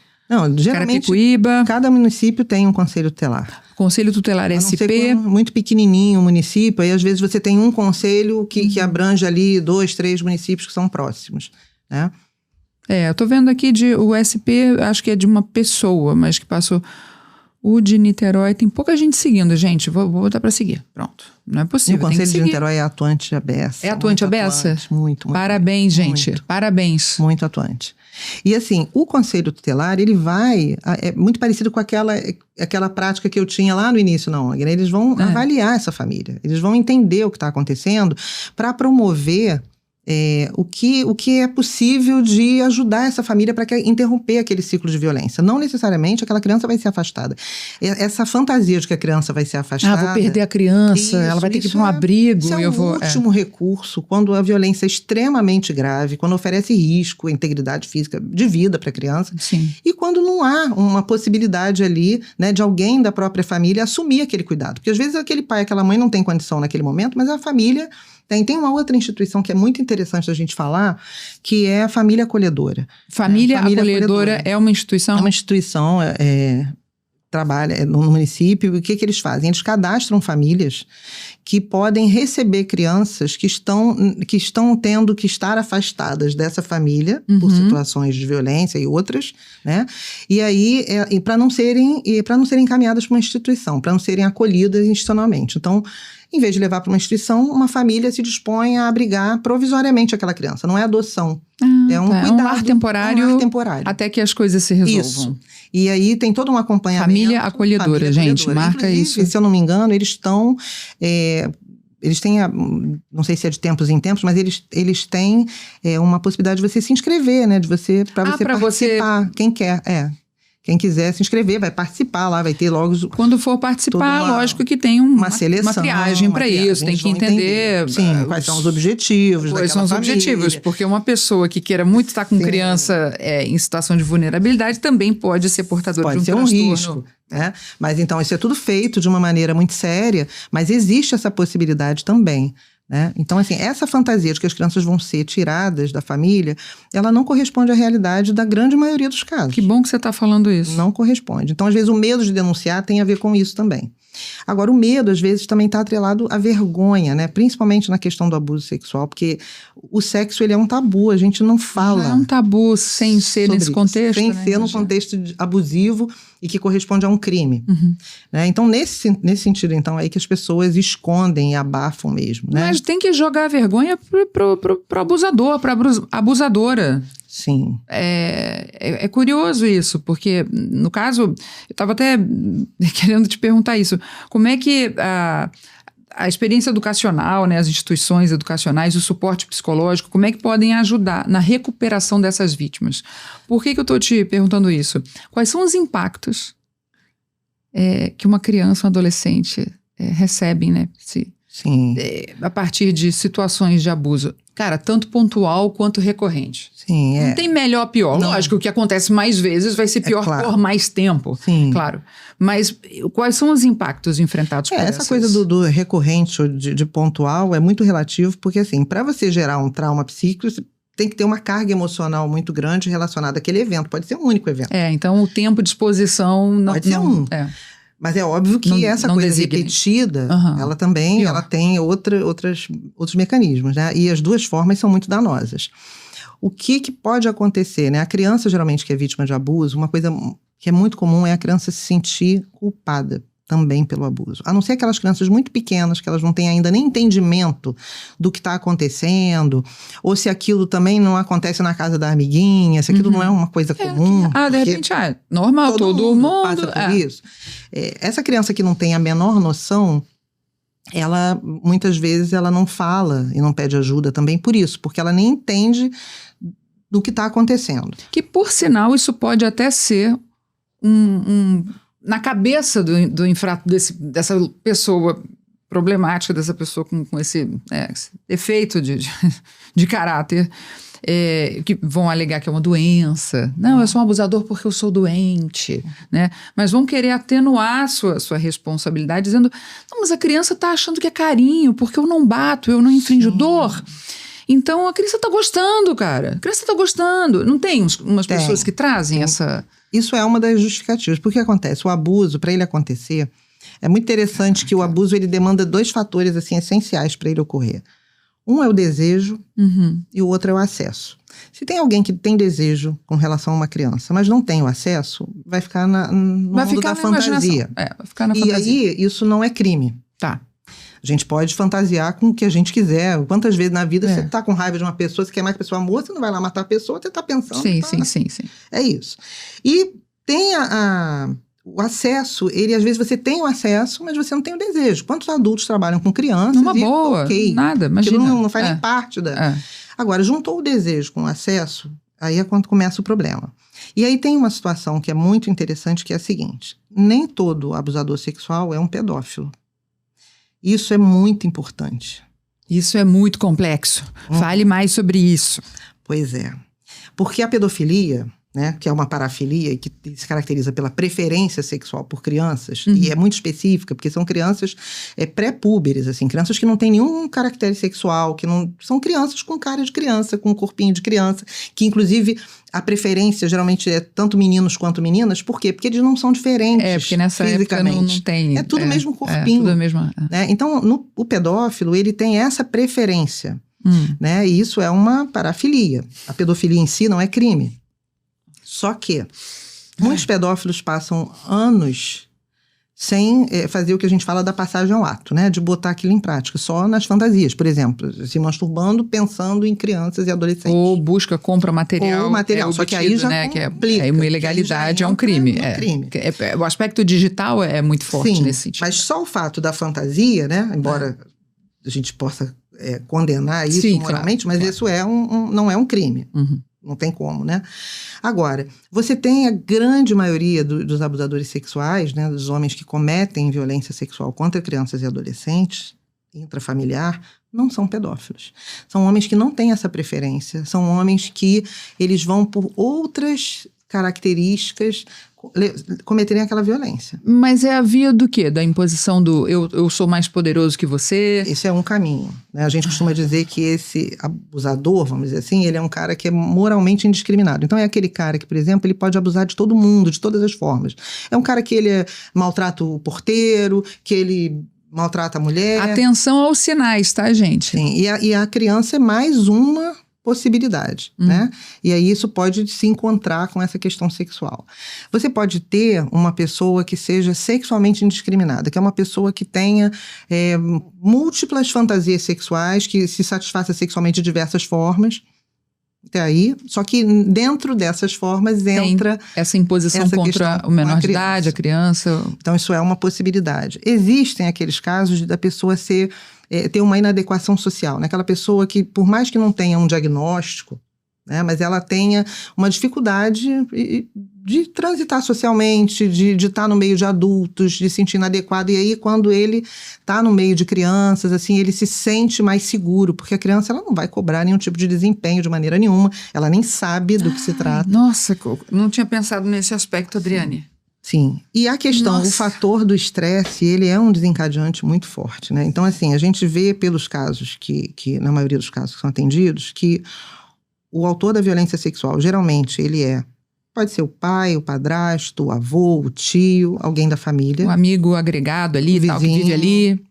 geralmente, Carapicuíba. Cada município tem um conselho tutelar. Conselho Tutelar SP. Muito pequenininho o município, aí às vezes você tem um conselho que abrange ali 2, 3 municípios que são próximos, né? Eu tô vendo aqui o SP, acho que é de uma pessoa, mas que passou... O de Niterói tem pouca gente seguindo, gente. Vou botar pra seguir. Pronto. Não é possível. O Conselho de Niterói é atuante à beça. É atuante à beça? Muito. Parabéns, gente. Muito. Parabéns. Muito atuante. E assim, o Conselho Tutelar, ele vai... É muito parecido com aquela prática que eu tinha lá no início na ONG, né? Eles vão avaliar essa família. Eles vão entender o que está acontecendo para promover... o que é possível de ajudar essa família para interromper aquele ciclo de violência. Não necessariamente aquela criança vai ser afastada. Essa fantasia de que a criança vai ser afastada... vou perder a criança, ela vai ter que ir para um abrigo. Isso é o último recurso, quando a violência é extremamente grave, quando oferece risco, integridade física de vida para a criança. Sim. E quando não há uma possibilidade ali, né, de alguém da própria família assumir aquele cuidado. Porque às vezes aquele pai, aquela mãe não tem condição naquele momento, mas a família... Tem uma outra instituição que é muito interessante da gente falar, que é a família acolhedora. Família acolhedora é uma instituição? É uma instituição, trabalha no município. E o que eles fazem? Eles cadastram famílias que podem receber crianças que estão tendo que estar afastadas dessa família por situações de violência e outras, né? E aí, para não serem encaminhadas para uma instituição, para não serem acolhidas institucionalmente. Então, em vez de levar para uma instituição, uma família se dispõe a abrigar provisoriamente aquela criança. Não é adoção. É um cuidado. É um lar temporário. Até que as coisas se resolvam. Isso. E aí tem todo um acompanhamento. Família acolhedora, gente. Marca isso. Se eu não me engano, eles estão... eles têm, não sei se é de tempos em tempos, mas eles têm uma possibilidade de você se inscrever, né? Para você participar. Quem quer, Quem quiser se inscrever, vai participar lá, vai ter logo... Quando for participar, lógico que tem uma seleção, uma triagem para isso, tem que entender... Sim, quais são os objetivos daquela família. Quais são os objetivos, porque uma pessoa que queira muito estar com criança em situação de vulnerabilidade também pode ser portadora de um transtorno. Pode ser um risco, né? Mas então, isso é tudo feito de uma maneira muito séria, mas existe essa possibilidade também. Né? Então, assim, essa fantasia de que as crianças vão ser tiradas da família, ela não corresponde à realidade da grande maioria dos casos. Que bom que você está falando isso. Não corresponde. Então, às vezes, o medo de denunciar tem a ver com isso também. Agora, o medo, às vezes, também está atrelado à vergonha, né? Principalmente na questão do abuso sexual, porque o sexo, ele é um tabu, a gente não fala. Não é um tabu sem ser nesse contexto, sem ser num contexto abusivo e que corresponde a um crime. Né? Então, nesse sentido, então, é aí que as pessoas escondem e abafam mesmo, né? Mas tem que jogar a vergonha pro abusador, pra abusadora. Sim. É curioso isso, porque, no caso, eu estava até querendo te perguntar isso. Como é que a experiência educacional, né, as instituições educacionais, o suporte psicológico, como é que podem ajudar na recuperação dessas vítimas? Por que eu estou te perguntando isso? Quais são os impactos que uma criança, um adolescente recebem, né? Sim. A partir de situações de abuso. Cara, tanto pontual quanto recorrente. Sim, Não tem melhor ou pior. Não. Lógico, o que acontece mais vezes vai ser pior por mais tempo. Sim. Claro. Mas quais são os impactos enfrentados por essa coisa do recorrente ou de pontual é muito relativo, porque assim, para você gerar um trauma psíquico, você tem que ter uma carga emocional muito grande relacionada àquele evento. Pode ser um único evento. Então o tempo de exposição não... Pode ser um. Mas é óbvio que essa coisa repetida, ela também ela tem outros mecanismos, né? E as duas formas são muito danosas. O que pode acontecer, né? A criança, geralmente, que é vítima de abuso, uma coisa que é muito comum é a criança se sentir culpada também pelo abuso. A não ser aquelas crianças muito pequenas, que elas não têm ainda nem entendimento do que está acontecendo, ou se aquilo também não acontece na casa da amiguinha, se aquilo não é uma coisa comum. De repente, normal, todo mundo passa por isso. Essa criança que não tem a menor noção, ela, muitas vezes, ela não fala e não pede ajuda também por isso, porque ela nem entende do que está acontecendo. Que, por sinal, isso pode até ser na cabeça dessa pessoa problemática, dessa pessoa com esse defeito de caráter, que vão alegar que é uma doença. Não, eu sou um abusador porque eu sou doente, né? Mas vão querer atenuar sua responsabilidade, dizendo, não, mas a criança está achando que é carinho, porque eu não bato, eu não infrinjo dor. Então, a criança está gostando, cara. A criança está gostando. Não tem umas pessoas que trazem essa... Isso é uma das justificativas. Porque acontece? O abuso, para ele acontecer, é muito interessante que o abuso ele demanda 2 fatores assim, essenciais para ele ocorrer. Um é o desejo e o outro é o acesso. Se tem alguém que tem desejo com relação a uma criança, mas não tem o acesso, vai ficar no mundo da fantasia. Vai ficar na fantasia. E aí, isso não é crime. Tá. A gente pode fantasiar com o que a gente quiser. Quantas vezes na vida você tá com raiva de uma pessoa, você quer mais que a pessoa morra, você não vai lá matar a pessoa, você tá pensando. Sim. É isso. E tem o acesso, às vezes você tem o acesso, mas você não tem o desejo. Quantos adultos trabalham com crianças? Numa boa, nada, imagina. Aquilo não faz nem parte da... Agora, juntou o desejo com o acesso, aí é quando começa o problema. E aí tem uma situação que é muito interessante, que é a seguinte: nem todo abusador sexual é um pedófilo. Isso é muito importante. Isso é muito complexo. Fale mais sobre isso. Pois é. Porque a pedofilia, né, que é uma parafilia e que se caracteriza pela preferência sexual por crianças, e é muito específica, porque são crianças pré-púberes, assim, crianças que não têm nenhum caractere sexual, que não são crianças com cara de criança, com corpinho de criança, que inclusive a preferência geralmente é tanto meninos quanto meninas. Por quê? Porque eles não são diferentes porque nessa época não tem... É tudo o mesmo corpinho. Tudo a mesma... Né? Então, o pedófilo, ele tem essa preferência, né? E isso é uma parafilia. A pedofilia em si não é crime. Só que muitos pedófilos passam anos sem fazer o que a gente fala da passagem ao ato, né? De botar aquilo em prática, só nas fantasias. Por exemplo, se masturbando pensando em crianças e adolescentes. Ou compra material. Ou material, só que aí já complica. É uma ilegalidade, é um crime. O aspecto digital é muito forte nesse sentido. Mas só o fato da fantasia, né? Embora a gente possa condenar isso moralmente, mas isso não é um crime. Não tem como, né? Agora, você tem a grande maioria dos abusadores sexuais, né, dos homens que cometem violência sexual contra crianças e adolescentes, intrafamiliar, não são pedófilos. São homens que não têm essa preferência, são homens que eles vão por outras características cometerem aquela violência. Mas é a via do quê? Da imposição do eu sou mais poderoso que você? Esse é um caminho, né? A gente costuma dizer que esse abusador, vamos dizer assim, ele é um cara que é moralmente indiscriminado. Então é aquele cara que, por exemplo, ele pode abusar de todo mundo, de todas as formas. É um cara que ele maltrata o porteiro, que ele maltrata a mulher. Atenção aos sinais, tá, gente? Sim, e a criança é mais uma possibilidade, né? E aí isso pode se encontrar com essa questão sexual. Você pode ter uma pessoa que seja sexualmente indiscriminada, que é uma pessoa que tenha múltiplas fantasias sexuais, que se satisfaça sexualmente de diversas formas. Até aí, só que dentro dessas formas entra essa imposição contra o menor de idade, a criança. Então isso é uma possibilidade. Existem aqueles casos da pessoa ter uma inadequação social, né? Aquela pessoa que, por mais que não tenha um diagnóstico, né, mas ela tenha uma dificuldade de transitar socialmente, de estar no meio de adultos, de se sentir inadequado. E aí, quando ele está no meio de crianças, assim, ele se sente mais seguro, porque a criança ela não vai cobrar nenhum tipo de desempenho de maneira nenhuma, ela nem sabe do que se trata. Nossa, não tinha pensado nesse aspecto, Adriane. Sim, e a questão, o fator do estresse, ele é um desencadeante muito forte, né? Então, assim, a gente vê pelos casos que na maioria dos casos que são atendidos, que o autor da violência sexual, geralmente, pode ser o pai, o padrasto, o avô, o tio, alguém da família. O amigo agregado ali, tal, que vive ali.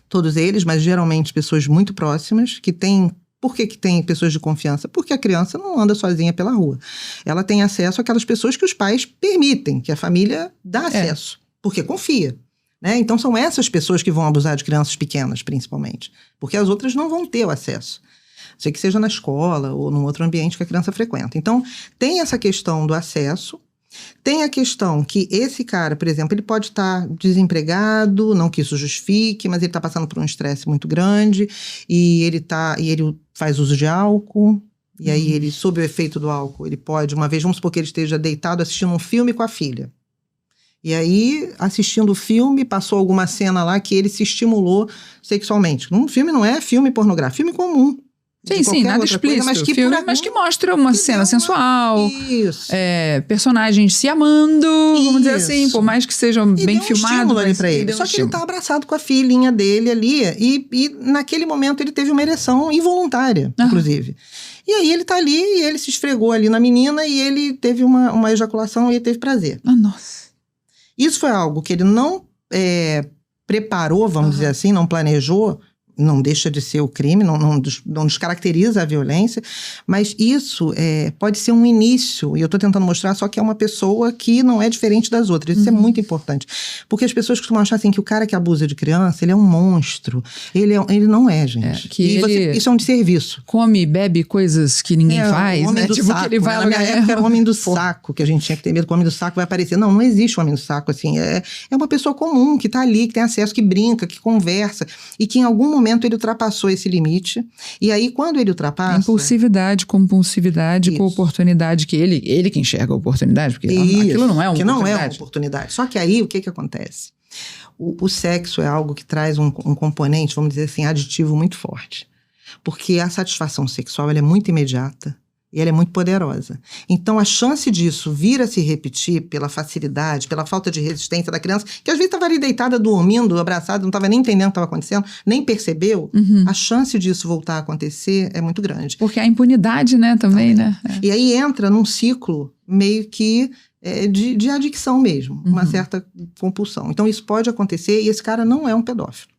Todos eles, mas geralmente pessoas muito próximas, que têm... Por que tem pessoas de confiança? Porque a criança não anda sozinha pela rua. Ela tem acesso àquelas pessoas que os pais permitem, que a família dá acesso, porque confia, né? Então são essas pessoas que vão abusar de crianças pequenas, principalmente, porque as outras não vão ter o acesso. Sei que seja na escola ou num outro ambiente que a criança frequenta. Então, tem essa questão do acesso, tem a questão que esse cara, por exemplo, ele pode estar desempregado, não que isso justifique, mas ele está passando por um estresse muito grande e ele faz uso de álcool, e aí ele, sob o efeito do álcool, ele pode, uma vez, vamos supor que ele esteja deitado assistindo um filme com a filha. E aí, assistindo o filme, passou alguma cena lá que ele se estimulou sexualmente. Um filme não é filme pornográfico, filme comum. Sim, nada explícito. Coisa, mas que mostra uma cena sensual. Isso. Personagens se amando, vamos dizer assim, por mais que sejam bem filmados. Ali pra ele. Só que ele tá abraçado com a filhinha dele ali, e naquele momento ele teve uma ereção involuntária, inclusive. E aí ele tá ali, e ele se esfregou ali na menina, e ele teve uma ejaculação, e ele teve prazer. Nossa. Isso foi algo que ele não preparou, vamos dizer assim, não planejou, não deixa de ser o crime, não descaracteriza a violência, mas isso pode ser um início, e eu estou tentando mostrar só que é uma pessoa que não é diferente das outras. Isso é muito importante, porque as pessoas costumam achar assim que o cara que abusa de criança, ele é um monstro. Ele não é, gente. Isso é um desserviço. Come e bebe coisas que ninguém faz, o homem né? do Tipo, saco, que ele vai na minha época era o homem do saco, que a gente tinha que ter medo que o homem do saco vai aparecer. Não existe o homem do saco, assim. É uma pessoa comum, que está ali, que tem acesso, que brinca, que conversa, e que em algum momento ele ultrapassou esse limite. E aí, quando ele ultrapassa... Impulsividade, compulsividade, com oportunidade, que ele que enxerga a oportunidade, porque aquilo não é uma oportunidade. Que não é uma oportunidade. Só que aí, o que acontece? O sexo é algo que traz um componente, vamos dizer assim, aditivo muito forte. Porque a satisfação sexual, ela é muito imediata. E ela é muito poderosa. Então, a chance disso vir a se repetir pela facilidade, pela falta de resistência da criança, que às vezes estava ali deitada, dormindo, abraçada, não estava nem entendendo o que estava acontecendo, nem percebeu, a chance disso voltar a acontecer é muito grande. Porque a impunidade, né, também, né? E aí entra num ciclo meio que de adicção mesmo, uma certa compulsão. Então, isso pode acontecer e esse cara não é um pedófilo.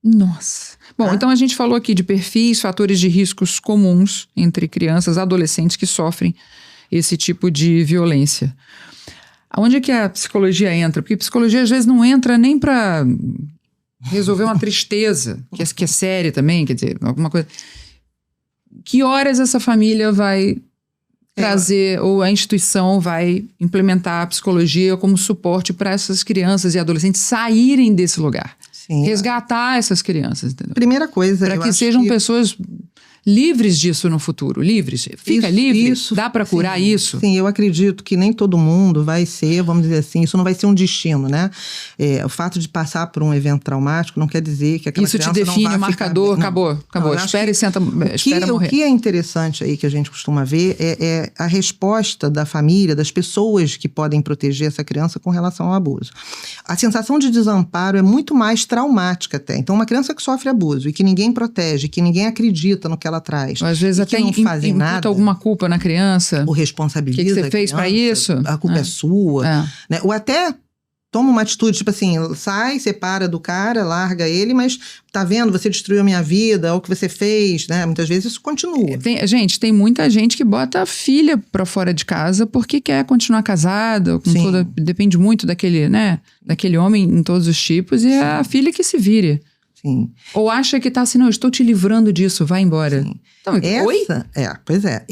Nossa. Bom, então a gente falou aqui de perfis, fatores de riscos comuns entre crianças e adolescentes que sofrem esse tipo de violência. Aonde é que a psicologia entra? Porque a psicologia às vezes não entra nem para resolver uma tristeza, que é séria também, quer dizer, alguma coisa. Que horas essa família vai trazer, ou a instituição vai implementar a psicologia como suporte para essas crianças e adolescentes saírem desse lugar? Sim. Resgatar essas crianças, entendeu? Primeira coisa, para que sejam pessoas livres disso no futuro, livres. Fica livre, dá para curar isso. Sim, eu acredito que nem todo mundo vai ser, vamos dizer assim, isso não vai ser um destino, né? O fato de passar por um evento traumático não quer dizer que aquela criança não vai Isso te define, o marcador, acabou. Espera e senta, espera morrer. O que é interessante aí que a gente costuma ver é a resposta da família, das pessoas que podem proteger essa criança com relação ao abuso. A sensação de desamparo é muito mais traumática até. Então, uma criança que sofre abuso e que ninguém protege, que ninguém acredita no que ela traz. Às vezes até imputa alguma culpa na criança. Ou responsabiliza. O que você fez para isso? A culpa é sua. Né? Ou até toma uma atitude, tipo assim, sai, separa do cara, larga ele, mas tá vendo, você destruiu a minha vida, ou o que você fez, né? Muitas vezes isso continua. Tem muita gente que bota a filha pra fora de casa porque quer continuar casada, depende muito daquele, né? Daquele homem em todos os tipos, e é a filha que se vire. Sim. Ou acha que tá assim, não, eu estou te livrando disso, vai embora. Sim. Então, oi? Pois é.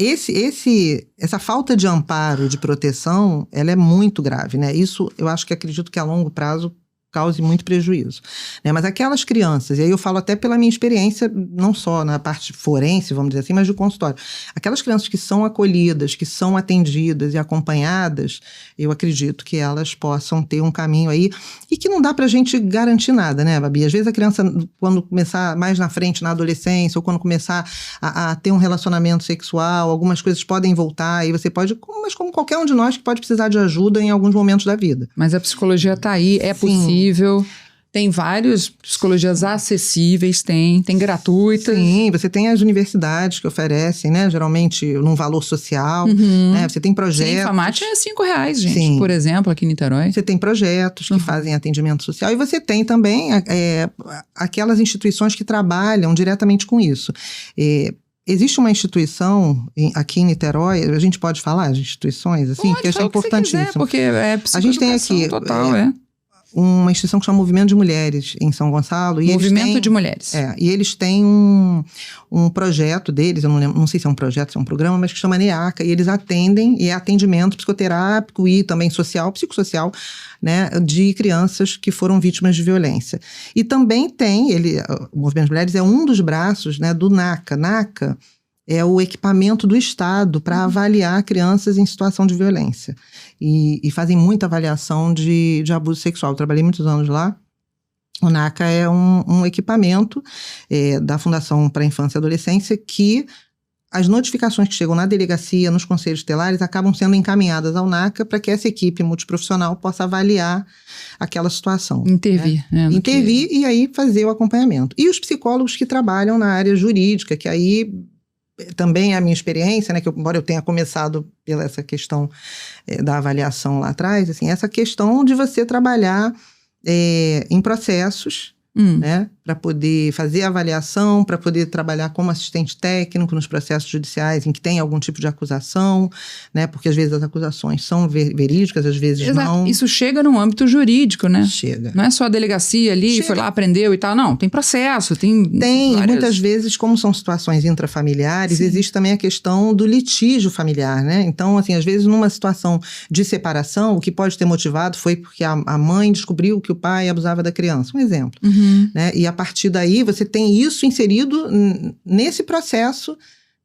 Essa falta de amparo, de proteção, ela é muito grave, né? Isso, eu acho que acredito que a longo prazo cause muito prejuízo. Né? Mas aquelas crianças, e aí eu falo até pela minha experiência, não só na parte forense, vamos dizer assim, mas do consultório. Aquelas crianças que são acolhidas, que são atendidas e acompanhadas, eu acredito que elas possam ter um caminho aí, e que não dá pra gente garantir nada, né, Babi? Às vezes a criança, quando começar mais na frente, na adolescência, ou quando começar a ter um relacionamento sexual, algumas coisas podem voltar, e você pode, mas como qualquer um de nós que pode precisar de ajuda em alguns momentos da vida. Mas a psicologia tá aí, é possível. Tem várias psicologias acessíveis, tem gratuitas. Sim, você tem as universidades que oferecem, né? Geralmente num valor social, né? Você tem projetos. Sim, FAMAT é R$5, gente, sim. Por exemplo, aqui em Niterói. Você tem projetos que fazem atendimento social, e você tem também aquelas instituições que trabalham diretamente com isso. Existe uma instituição aqui em Niterói, a gente pode falar de instituições, assim, que eu acho importantíssimo. Quiser, porque é a gente tem aqui total, uma instituição que chama Movimento de Mulheres, em São Gonçalo. Movimento de Mulheres. E eles têm um projeto deles, eu não sei se é um projeto, se é um programa, mas que chama NEACA, e eles atendem, e é atendimento psicoterápico e também social, psicossocial, né, de crianças que foram vítimas de violência. E também tem, o Movimento de Mulheres é um dos braços, né, do NACA. NACA é o equipamento do Estado para avaliar crianças em situação de violência. E fazem muita avaliação de abuso sexual. Eu trabalhei muitos anos lá. O NACA é um equipamento da Fundação para a Infância e Adolescência que as notificações que chegam na delegacia, nos conselhos tutelares, acabam sendo encaminhadas ao NACA para que essa equipe multiprofissional possa avaliar aquela situação. Intervir. Né? Intervir e aí fazer o acompanhamento. E os psicólogos que trabalham na área jurídica, que aí também é a minha experiência, né, que embora eu tenha começado pela essa questão da avaliação lá atrás, assim, essa questão de você trabalhar em processos, né, para poder fazer a avaliação, para poder trabalhar como assistente técnico nos processos judiciais em que tem algum tipo de acusação, né? Porque às vezes as acusações são verídicas, às vezes não. Isso chega no âmbito jurídico, né? Chega. Não é só a delegacia ali, foi lá, aprendeu e tal. Não, tem processo, tem várias... muitas vezes, como são situações intrafamiliares, existe também a questão do litígio familiar, né? Então, assim, às vezes numa situação de separação, o que pode ter motivado foi porque a mãe descobriu que o pai abusava da criança, um exemplo. Né? E a partir daí você tem isso inserido nesse processo,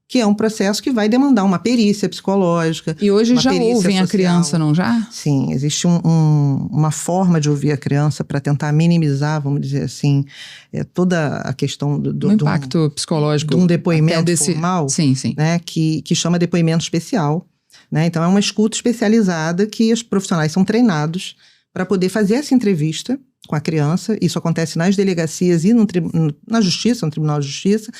que é um processo que vai demandar uma perícia psicológica. E hoje já ouvem social. a criança, não já? Sim, existe uma forma de ouvir a criança para tentar minimizar, vamos dizer assim, toda a questão do impacto psicológico. De um depoimento formal, sim, sim. Né, que chama depoimento especial. Né? Então, é uma escuta especializada que os profissionais são treinados para poder fazer essa entrevista com a criança. Isso acontece nas delegacias e na justiça, no Tribunal de Justiça.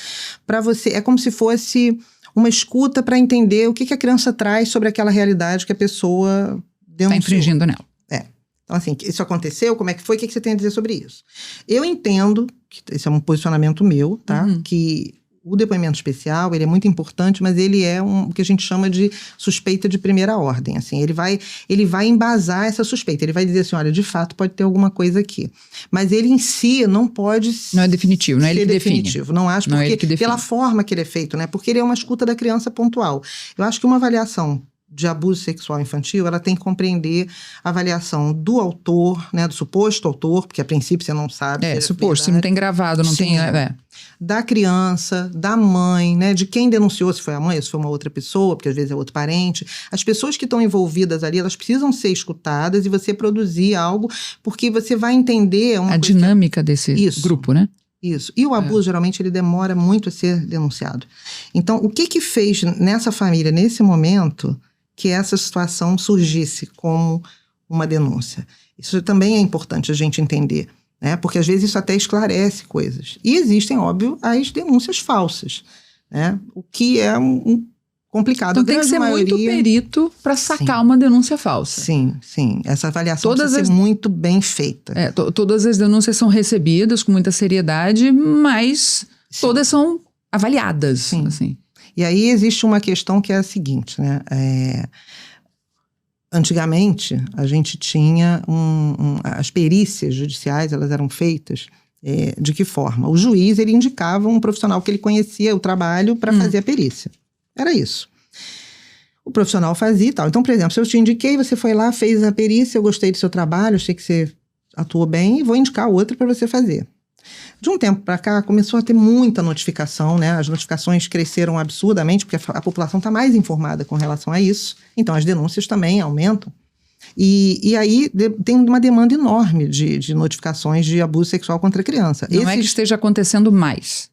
Para você, é como se fosse uma escuta para entender o que a criança traz sobre aquela realidade que a pessoa denunciou. Está infringindo nela. Então, assim, isso aconteceu, como é que foi, o que você tem a dizer sobre isso? Eu entendo, que esse é um posicionamento meu, tá? Que o depoimento especial, ele é muito importante, mas ele é o que a gente chama de suspeita de primeira ordem, assim, ele vai embasar essa suspeita, ele vai dizer assim, olha, de fato pode ter alguma coisa aqui, mas ele em si não pode não é definitivo, não é ele que definitivo, define. Não acho, porque pela forma que ele é feito, né, porque ele é uma escuta da criança pontual. Eu acho que uma avaliação de abuso sexual infantil, ela tem que compreender a avaliação do autor, né, do suposto autor, porque a princípio você não sabe. Suposto, se não tem gravado, não tem... Da criança, da mãe, né, de quem denunciou, se foi a mãe, se foi uma outra pessoa, porque às vezes é outro parente. As pessoas que estão envolvidas ali, elas precisam ser escutadas e você produzir algo, porque você vai entender... a dinâmica desse grupo, né? Isso. E o abuso, geralmente, ele demora muito a ser denunciado. Então, o que fez nessa família, nesse momento, que essa situação surgisse como uma denúncia? Isso também é importante a gente entender, né? Porque às vezes isso até esclarece coisas. E existem, óbvio, as denúncias falsas, né? O que é complicado. Então tem que ser muito perito para sacar uma denúncia falsa. Sim. Essa avaliação precisa ser muito bem feita. Todas as denúncias são recebidas com muita seriedade, mas todas são avaliadas. Sim. Assim. E aí existe uma questão que é a seguinte, né? Antigamente, a gente tinha as perícias judiciais, elas eram feitas de que forma? O juiz, ele indicava um profissional que ele conhecia o trabalho para fazer a perícia. Era isso. O profissional fazia e tal. Então, por exemplo, se eu te indiquei, você foi lá, fez a perícia, eu gostei do seu trabalho, achei que você atuou bem e vou indicar outra para você fazer. De um tempo para cá, começou a ter muita notificação, né? As notificações cresceram absurdamente, porque a população está mais informada com relação a isso. Então, as denúncias também aumentam. E aí tem uma demanda enorme de notificações de abuso sexual contra a criança. Não é que esteja acontecendo mais.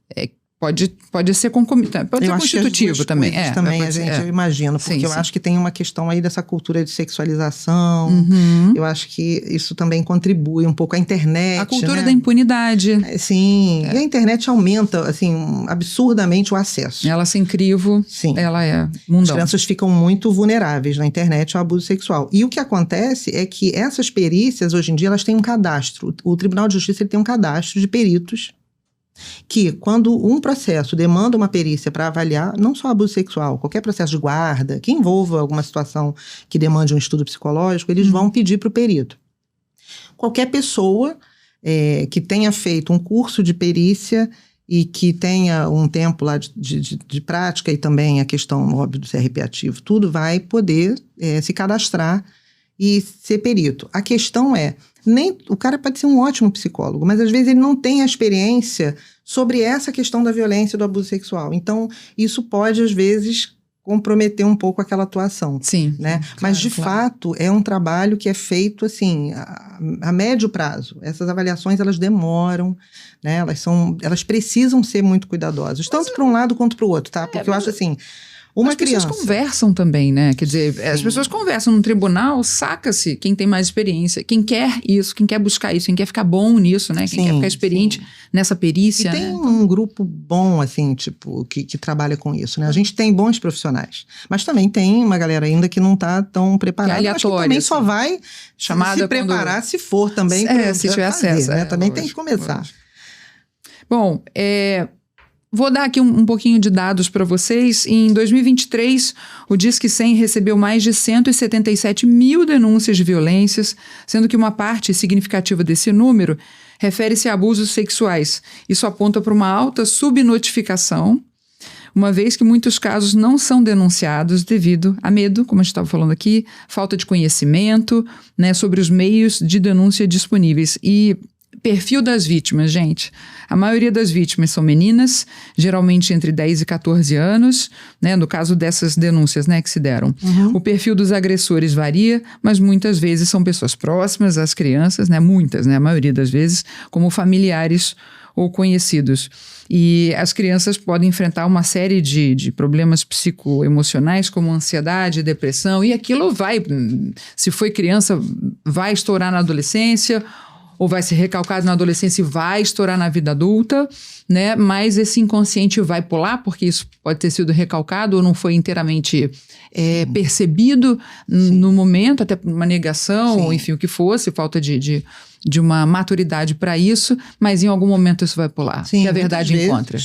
Pode ser concomitante, pode ser constitutivo também. Eu imagino, porque eu acho que tem uma questão aí dessa cultura de sexualização. Eu acho que isso também contribui um pouco. A internet, a cultura da impunidade. Sim, e a internet aumenta, assim, absurdamente o acesso. Ela sem crivo, ela é mundão. As crianças ficam muito vulneráveis na internet ao abuso sexual. E o que acontece é que essas perícias, hoje em dia, elas têm um cadastro. O Tribunal de Justiça, ele tem um cadastro de peritos que, quando um processo demanda uma perícia para avaliar, não só abuso sexual, qualquer processo de guarda, que envolva alguma situação que demande um estudo psicológico, eles vão pedir para o perito. Qualquer pessoa que tenha feito um curso de perícia e que tenha um tempo lá de prática e também a questão, óbvio, do CRP ativo, tudo vai poder se cadastrar e ser perito. A questão o cara pode ser um ótimo psicólogo, mas às vezes ele não tem a experiência sobre essa questão da violência e do abuso sexual. Então, isso pode, às vezes, comprometer um pouco aquela atuação. Sim. Né? Mas, de fato, é um trabalho que é feito, assim, a médio prazo. Essas avaliações, elas demoram, né? Elas precisam ser muito cuidadosas, tanto para um lado quanto para o outro, tá? Porque eu acho assim... As pessoas conversam também, né? Quer dizer, as pessoas conversam no tribunal, saca-se quem tem mais experiência, quem quer isso, quem quer buscar isso, quem quer ficar bom nisso, né? Quem quer ficar experiente nessa perícia. E tem um grupo bom, assim, tipo, que trabalha com isso, né? A gente tem bons profissionais, mas também tem uma galera ainda que não tá tão preparada. Que é aleatório, mas que também só vai se preparar se for também se tiver acesso. né? Também tem que começar. Bom, vou dar aqui um pouquinho de dados para vocês. Em 2023, o Disque 100 recebeu mais de 177 mil denúncias de violências, sendo que uma parte significativa desse número refere-se a abusos sexuais. Isso aponta para uma alta subnotificação, uma vez que muitos casos não são denunciados devido a medo, como a gente estava falando aqui, falta de conhecimento, né, sobre os meios de denúncia disponíveis. E perfil das vítimas, gente. A maioria das vítimas são meninas, geralmente entre 10 e 14 anos, né, no caso dessas denúncias, né, que se deram. O perfil dos agressores varia, mas muitas vezes são pessoas próximas às crianças, né, muitas, né, a maioria das vezes, como familiares ou conhecidos. E as crianças podem enfrentar uma série de problemas psicoemocionais, como ansiedade, depressão, e aquilo vai, se foi criança, vai estourar na adolescência, ou vai ser recalcado na adolescência e vai estourar na vida adulta, né? Mas esse inconsciente vai pular, porque isso pode ter sido recalcado ou não foi inteiramente percebido no momento, até uma negação, ou enfim, o que fosse, falta de uma maturidade para isso, mas em algum momento isso vai pular. Sim, que a verdade vezes, encontra.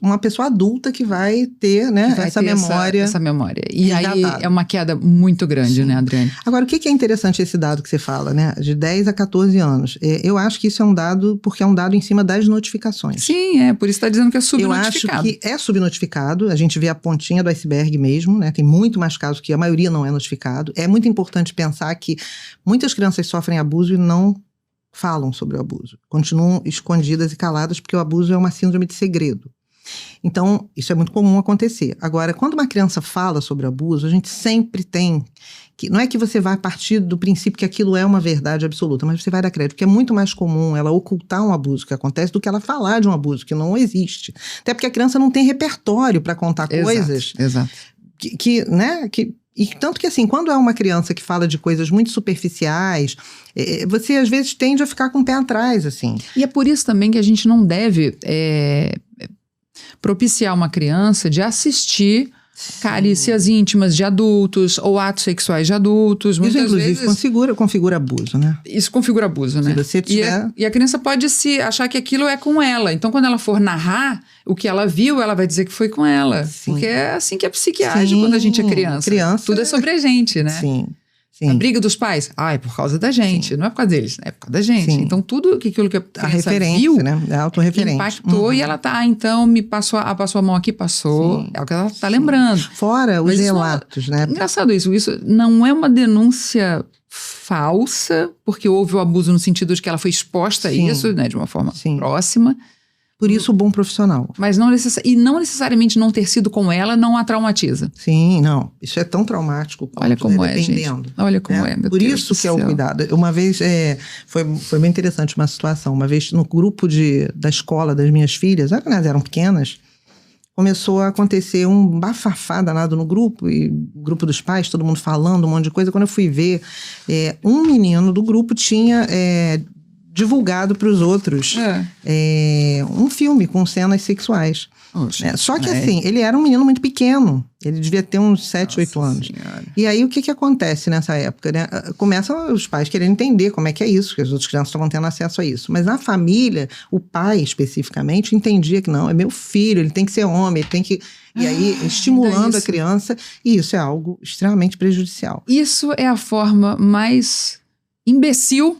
Uma pessoa adulta que vai ter, né, Que vai essa ter memória. Essa memória. E resgatada. aí é uma queda muito grande, né, Adriane? Agora, o que é interessante esse dado que você fala, né? De 10 a 14 anos. Eu acho que isso é um dado, porque é um dado em cima das notificações. Sim, por isso está dizendo que é subnotificado. Eu acho que é subnotificado, a gente vê a pontinha do iceberg mesmo, né? Tem muito mais casos que a maioria não é notificado. É muito importante pensar que muitas crianças sofrem abuso e não falam sobre o abuso. Continuam escondidas e caladas porque o abuso é uma síndrome de segredo. Então, isso é muito comum acontecer. Agora, quando uma criança fala sobre o abuso, a gente sempre tem que... Não é que você vai partir do princípio que aquilo é uma verdade absoluta, mas você vai dar crédito, porque é muito mais comum ela ocultar um abuso que acontece do que ela falar de um abuso que não existe. Até porque a criança não tem repertório para contar coisas... Exato. E tanto que assim, quando é uma criança que fala de coisas muito superficiais, você às vezes tende a ficar com o pé atrás, assim. E é por isso também que a gente não deve propiciar uma criança de assistir carícias íntimas de adultos ou atos sexuais de adultos. Isso, muitas inclusive, vezes, configura abuso, né? Isso configura abuso, né? Se você tiver... E a criança pode se achar que aquilo é com ela. Então, quando ela for narrar o que ela viu, ela vai dizer que foi com ela. Sim. Porque é assim que a psique age quando a gente é criança. Tudo é sobre a gente, né? Sim. A briga dos pais, é por causa da gente, Sim. não é por causa deles, é por causa da gente. Sim. Então, tudo aquilo que a criança referência, viu, né? É autorreferente. Impactou e ela então me passou a mão aqui, passou. Sim. É o que ela tá lembrando. Fora os relatos, né? Engraçado isso não é uma denúncia falsa, porque houve o abuso no sentido de que ela foi exposta a isso, né, de uma forma próxima. Por isso, o bom profissional. Mas não necessariamente não ter sido com ela não a traumatiza. Sim, não. Isso é tão traumático. Olha como gente. Olha como é. Por isso que é o cuidado. Uma vez, foi bem interessante uma situação. Uma vez, no grupo da escola das minhas filhas, elas eram pequenas, começou a acontecer um bafafá danado no grupo, e o grupo dos pais, todo mundo falando um monte de coisa. Quando eu fui ver, um menino do grupo tinha... divulgado para os outros um filme com cenas sexuais. Só que assim, ele era um menino muito pequeno. Ele devia ter uns 7, 8 anos. Senhora. E aí, o que acontece nessa época, né? Começam os pais querendo entender como é que é isso, que as outras crianças estavam tendo acesso a isso. Mas na família, o pai, especificamente, entendia que não, é meu filho, ele tem que ser homem, ele tem que... E aí, estimulando a criança, e isso é algo extremamente prejudicial. Isso é a forma mais imbecil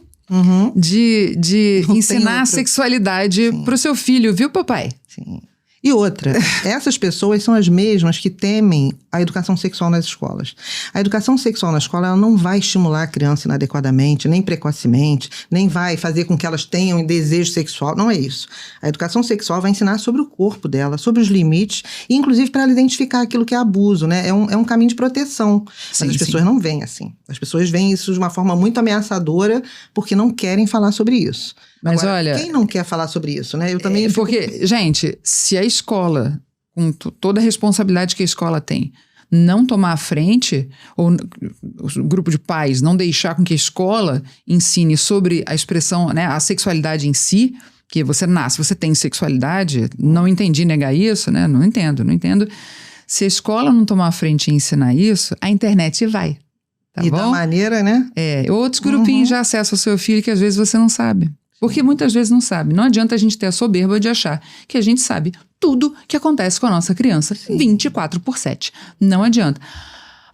de ensinar a sexualidade pro seu filho, viu, papai? Sim. E outra, essas pessoas são as mesmas que temem a educação sexual nas escolas. A educação sexual na escola, ela não vai estimular a criança inadequadamente, nem precocemente, nem vai fazer com que elas tenham desejo sexual. Não é isso. A educação sexual vai ensinar sobre o corpo dela, sobre os limites, e inclusive para ela identificar aquilo que é abuso, né? É um caminho de proteção. Mas as pessoas não veem assim. As pessoas veem isso de uma forma muito ameaçadora, porque não querem falar sobre isso. Mas agora, olha... quem não quer falar sobre isso, né? Eu também porque, gente, se a escola, com toda a responsabilidade que a escola tem, não tomar a frente, ou o grupo de pais não deixar com que a escola ensine sobre a expressão, né, a sexualidade em si, que você nasce, você tem sexualidade, não entendi negar isso, né? Não entendo. Se a escola não tomar a frente e ensinar isso, a internet vai. Tá e bom? da maneira, né? Outros grupinhos já acessam o seu filho que às vezes você não sabe. Porque muitas vezes não sabe. Não adianta a gente ter a soberba de achar que a gente sabe tudo que acontece com a nossa criança 24/7. Não adianta.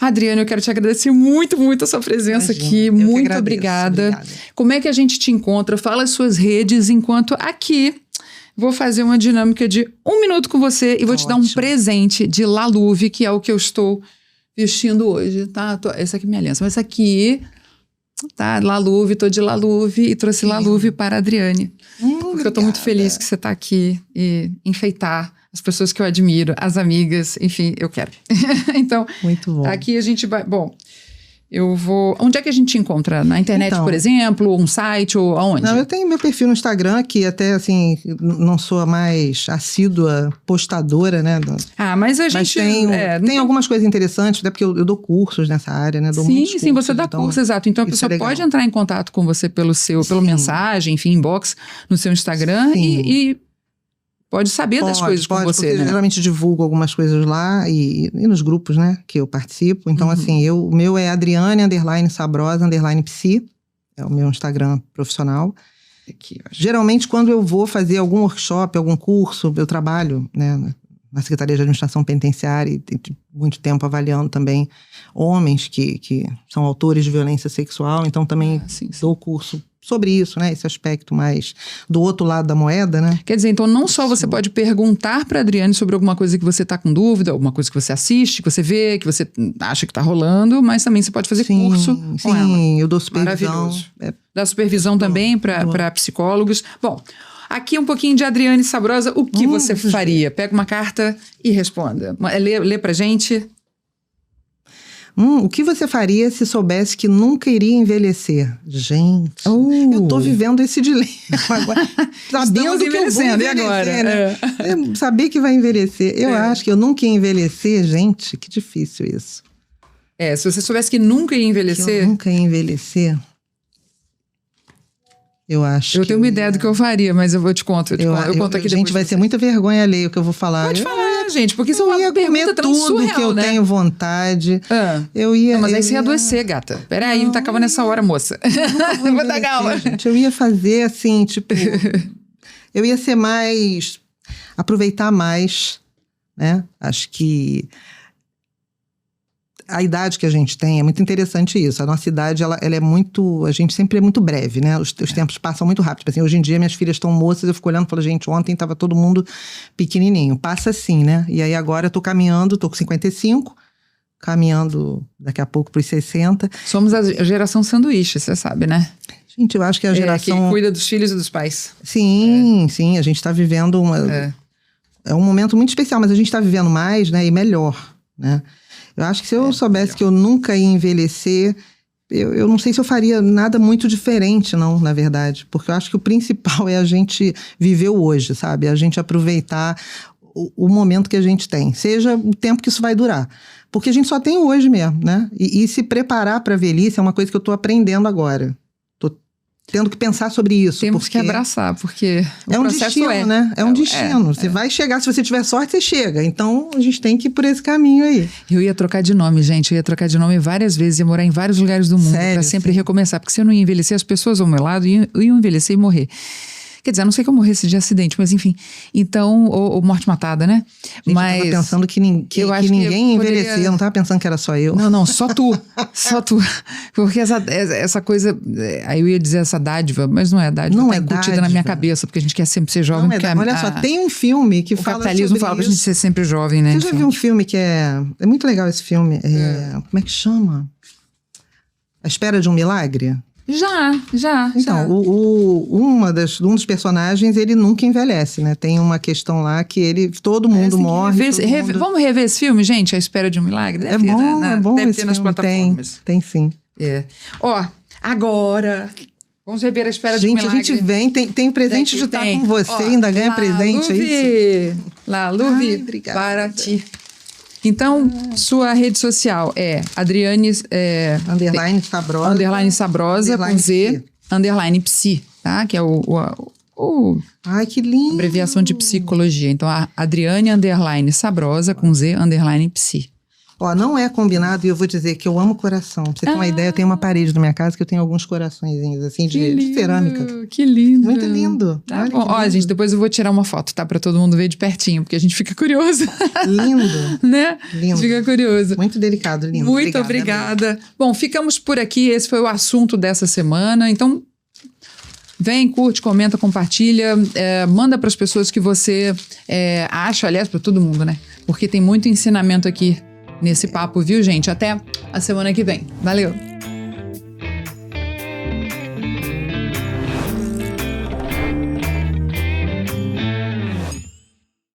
Adriane, eu quero te agradecer muito, muito a sua presença aqui. Muito obrigada. Como é que a gente te encontra? Fala as suas redes, enquanto aqui vou fazer uma dinâmica de 1 minuto com você e vou te dar um presente de La Louve, que é o que eu estou vestindo hoje, tá? Essa aqui é minha aliança, mas essa aqui, tá? La Louve, tô de La Louve e trouxe La Louve para a Adriane. Porque eu tô muito feliz que você tá aqui e enfeitar as pessoas que eu admiro, as amigas, enfim, eu quero. Então, muito bom. Aqui a gente vai... Bom, eu vou... Onde é que a gente te encontra? Na internet, por exemplo? Um site ou aonde? Não, eu tenho meu perfil no Instagram, que até, assim, não sou a mais assídua postadora, né? Mas a gente... Mas tem algumas coisas interessantes, até porque eu dou cursos nessa área, né? Dou muitos cursos, você dá curso, exato. Então a pessoa pode entrar em contato com você pela mensagem, enfim, inbox no seu Instagram e pode saber das coisas com você, né? Eu geralmente divulgo algumas coisas lá e nos grupos, né, que eu participo. Então, assim, o meu é Adriane_Sabrosa_Psi. É o meu Instagram profissional. Aqui, geralmente, quando eu vou fazer algum workshop, algum curso, eu trabalho, né, na Secretaria de Administração Penitenciária e tenho muito tempo avaliando também homens que são autores de violência sexual. Então, também dou curso sobre isso, né? Esse aspecto mais do outro lado da moeda, né? Quer dizer, então não só você pode perguntar para a Adriane sobre alguma coisa que você está com dúvida, alguma coisa que você assiste, que você vê, que você acha que está rolando, mas também você pode fazer curso com ela. Sim, eu dou supervisão. Maravilhoso. Dá supervisão também para psicólogos. Bom, aqui um pouquinho de Adriane Sabrosa. O que você faria? Pega uma carta e responda. Lê pra gente. O que você faria se soubesse que nunca iria envelhecer? Gente, eu tô vivendo esse dilema agora. Sabendo que eu vou envelhecer, e agora? Né? Saber que vai envelhecer. Eu acho que eu nunca ia envelhecer, gente, que difícil isso. Se você soubesse que nunca ia envelhecer... Que eu nunca ia envelhecer... Eu acho Eu tenho uma ideia do que eu faria, mas eu te conto. Eu conto aqui depois. Gente, vai ser muita vergonha alheia o que eu vou falar. Pode falar, gente, porque isso é uma pergunta tão surreal, tudo que eu tenho vontade. Eu ia... Não, mas aí você ia adoecer, gata. Peraí, não tá acabando nessa hora, moça. Não vou dar calma. Gente, eu ia fazer assim, tipo... eu ia ser mais... aproveitar mais, né? Acho que... a idade que a gente tem, é muito interessante isso. A nossa idade, ela é muito... A gente sempre é muito breve, né? Os tempos passam muito rápido. Tipo assim, hoje em dia, minhas filhas estão moças, eu fico olhando e falo, gente, ontem tava todo mundo pequenininho. Passa assim, né? E aí agora eu tô caminhando, tô com 55, caminhando daqui a pouco pros 60. Somos a geração sanduíche, você sabe, né? Gente, eu acho que a geração... que cuida dos filhos e dos pais. Sim, sim. A gente tá vivendo uma... É um momento muito especial, mas a gente tá vivendo mais, né? E melhor, né? Eu acho que se eu soubesse que eu nunca ia envelhecer, eu não sei se eu faria nada muito diferente, não, na verdade. Porque eu acho que o principal é a gente viver o hoje, sabe? A gente aproveitar o momento que a gente tem. Seja o tempo que isso vai durar. Porque a gente só tem o hoje mesmo, né? E se preparar para a velhice é uma coisa que eu tô aprendendo agora. Tô tendo que pensar sobre isso. Temos que abraçar, porque o processo destino, né? É um destino. Você vai chegar, se você tiver sorte, você chega. Então, a gente tem que ir por esse caminho aí. Eu ia trocar de nome, gente. Eu ia trocar de nome várias vezes. Ia morar em vários lugares do mundo. Sério, pra sempre recomeçar. Porque se eu não ia envelhecer, as pessoas ao meu lado iam envelhecer e morrer. Quer dizer, a não ser que eu morresse de acidente, mas enfim. Então, ou morte matada, né? Gente, mas eu tava pensando que ninguém envelhecia. Eu não tava pensando que era só eu. Não, só tu. Só tu. Porque essa coisa... Aí eu ia dizer essa dádiva, mas não é dádiva. Não é incutida na minha cabeça, porque a gente quer sempre ser jovem. Olha só, tem um filme que fala sobre isso. O capitalismo fala pra gente ser sempre jovem, né? Você já viu um filme que é... É muito legal esse filme. Como é que chama? A Espera de um Milagre? Já. Então, um dos personagens, ele nunca envelhece, né? Tem uma questão lá que todo mundo morre. Vamos rever esse filme, gente? A Espera de um Milagre? É bom deve esse ter nas filme. plataformas. Tem sim. Ó, agora... Vamos rever a Espera de um Milagre. Gente, a gente vem, tem presente de estar com você, ainda ganha presente, é isso? La Louve, para ti. Então, sua rede social é Adriane... Underline Sabrosa. Underline Sabrosa, com Z, underline Psi, tá? Que é ai, que lindo! Abreviação de psicologia. Então, a Adriane underline Sabrosa, com Z, underline Psi. Ó, não é combinado e eu vou dizer que eu amo coração. Pra você ter uma ideia, eu tenho uma parede na minha casa que eu tenho alguns coraçõezinhos, assim, de cerâmica. Que lindo. Muito lindo. Tá bom. Ó, gente, depois eu vou tirar uma foto, tá? Pra todo mundo ver de pertinho, porque a gente fica curioso. Lindo. Né? Lindo. Fica curioso. Muito delicado, lindo. Muito obrigada. Bom, ficamos por aqui. Esse foi o assunto dessa semana. Então, vem, curte, comenta, compartilha. Manda para as pessoas que você acha, aliás, para todo mundo, né? Porque tem muito ensinamento aqui nesse papo, viu, gente? Até a semana que vem. Valeu!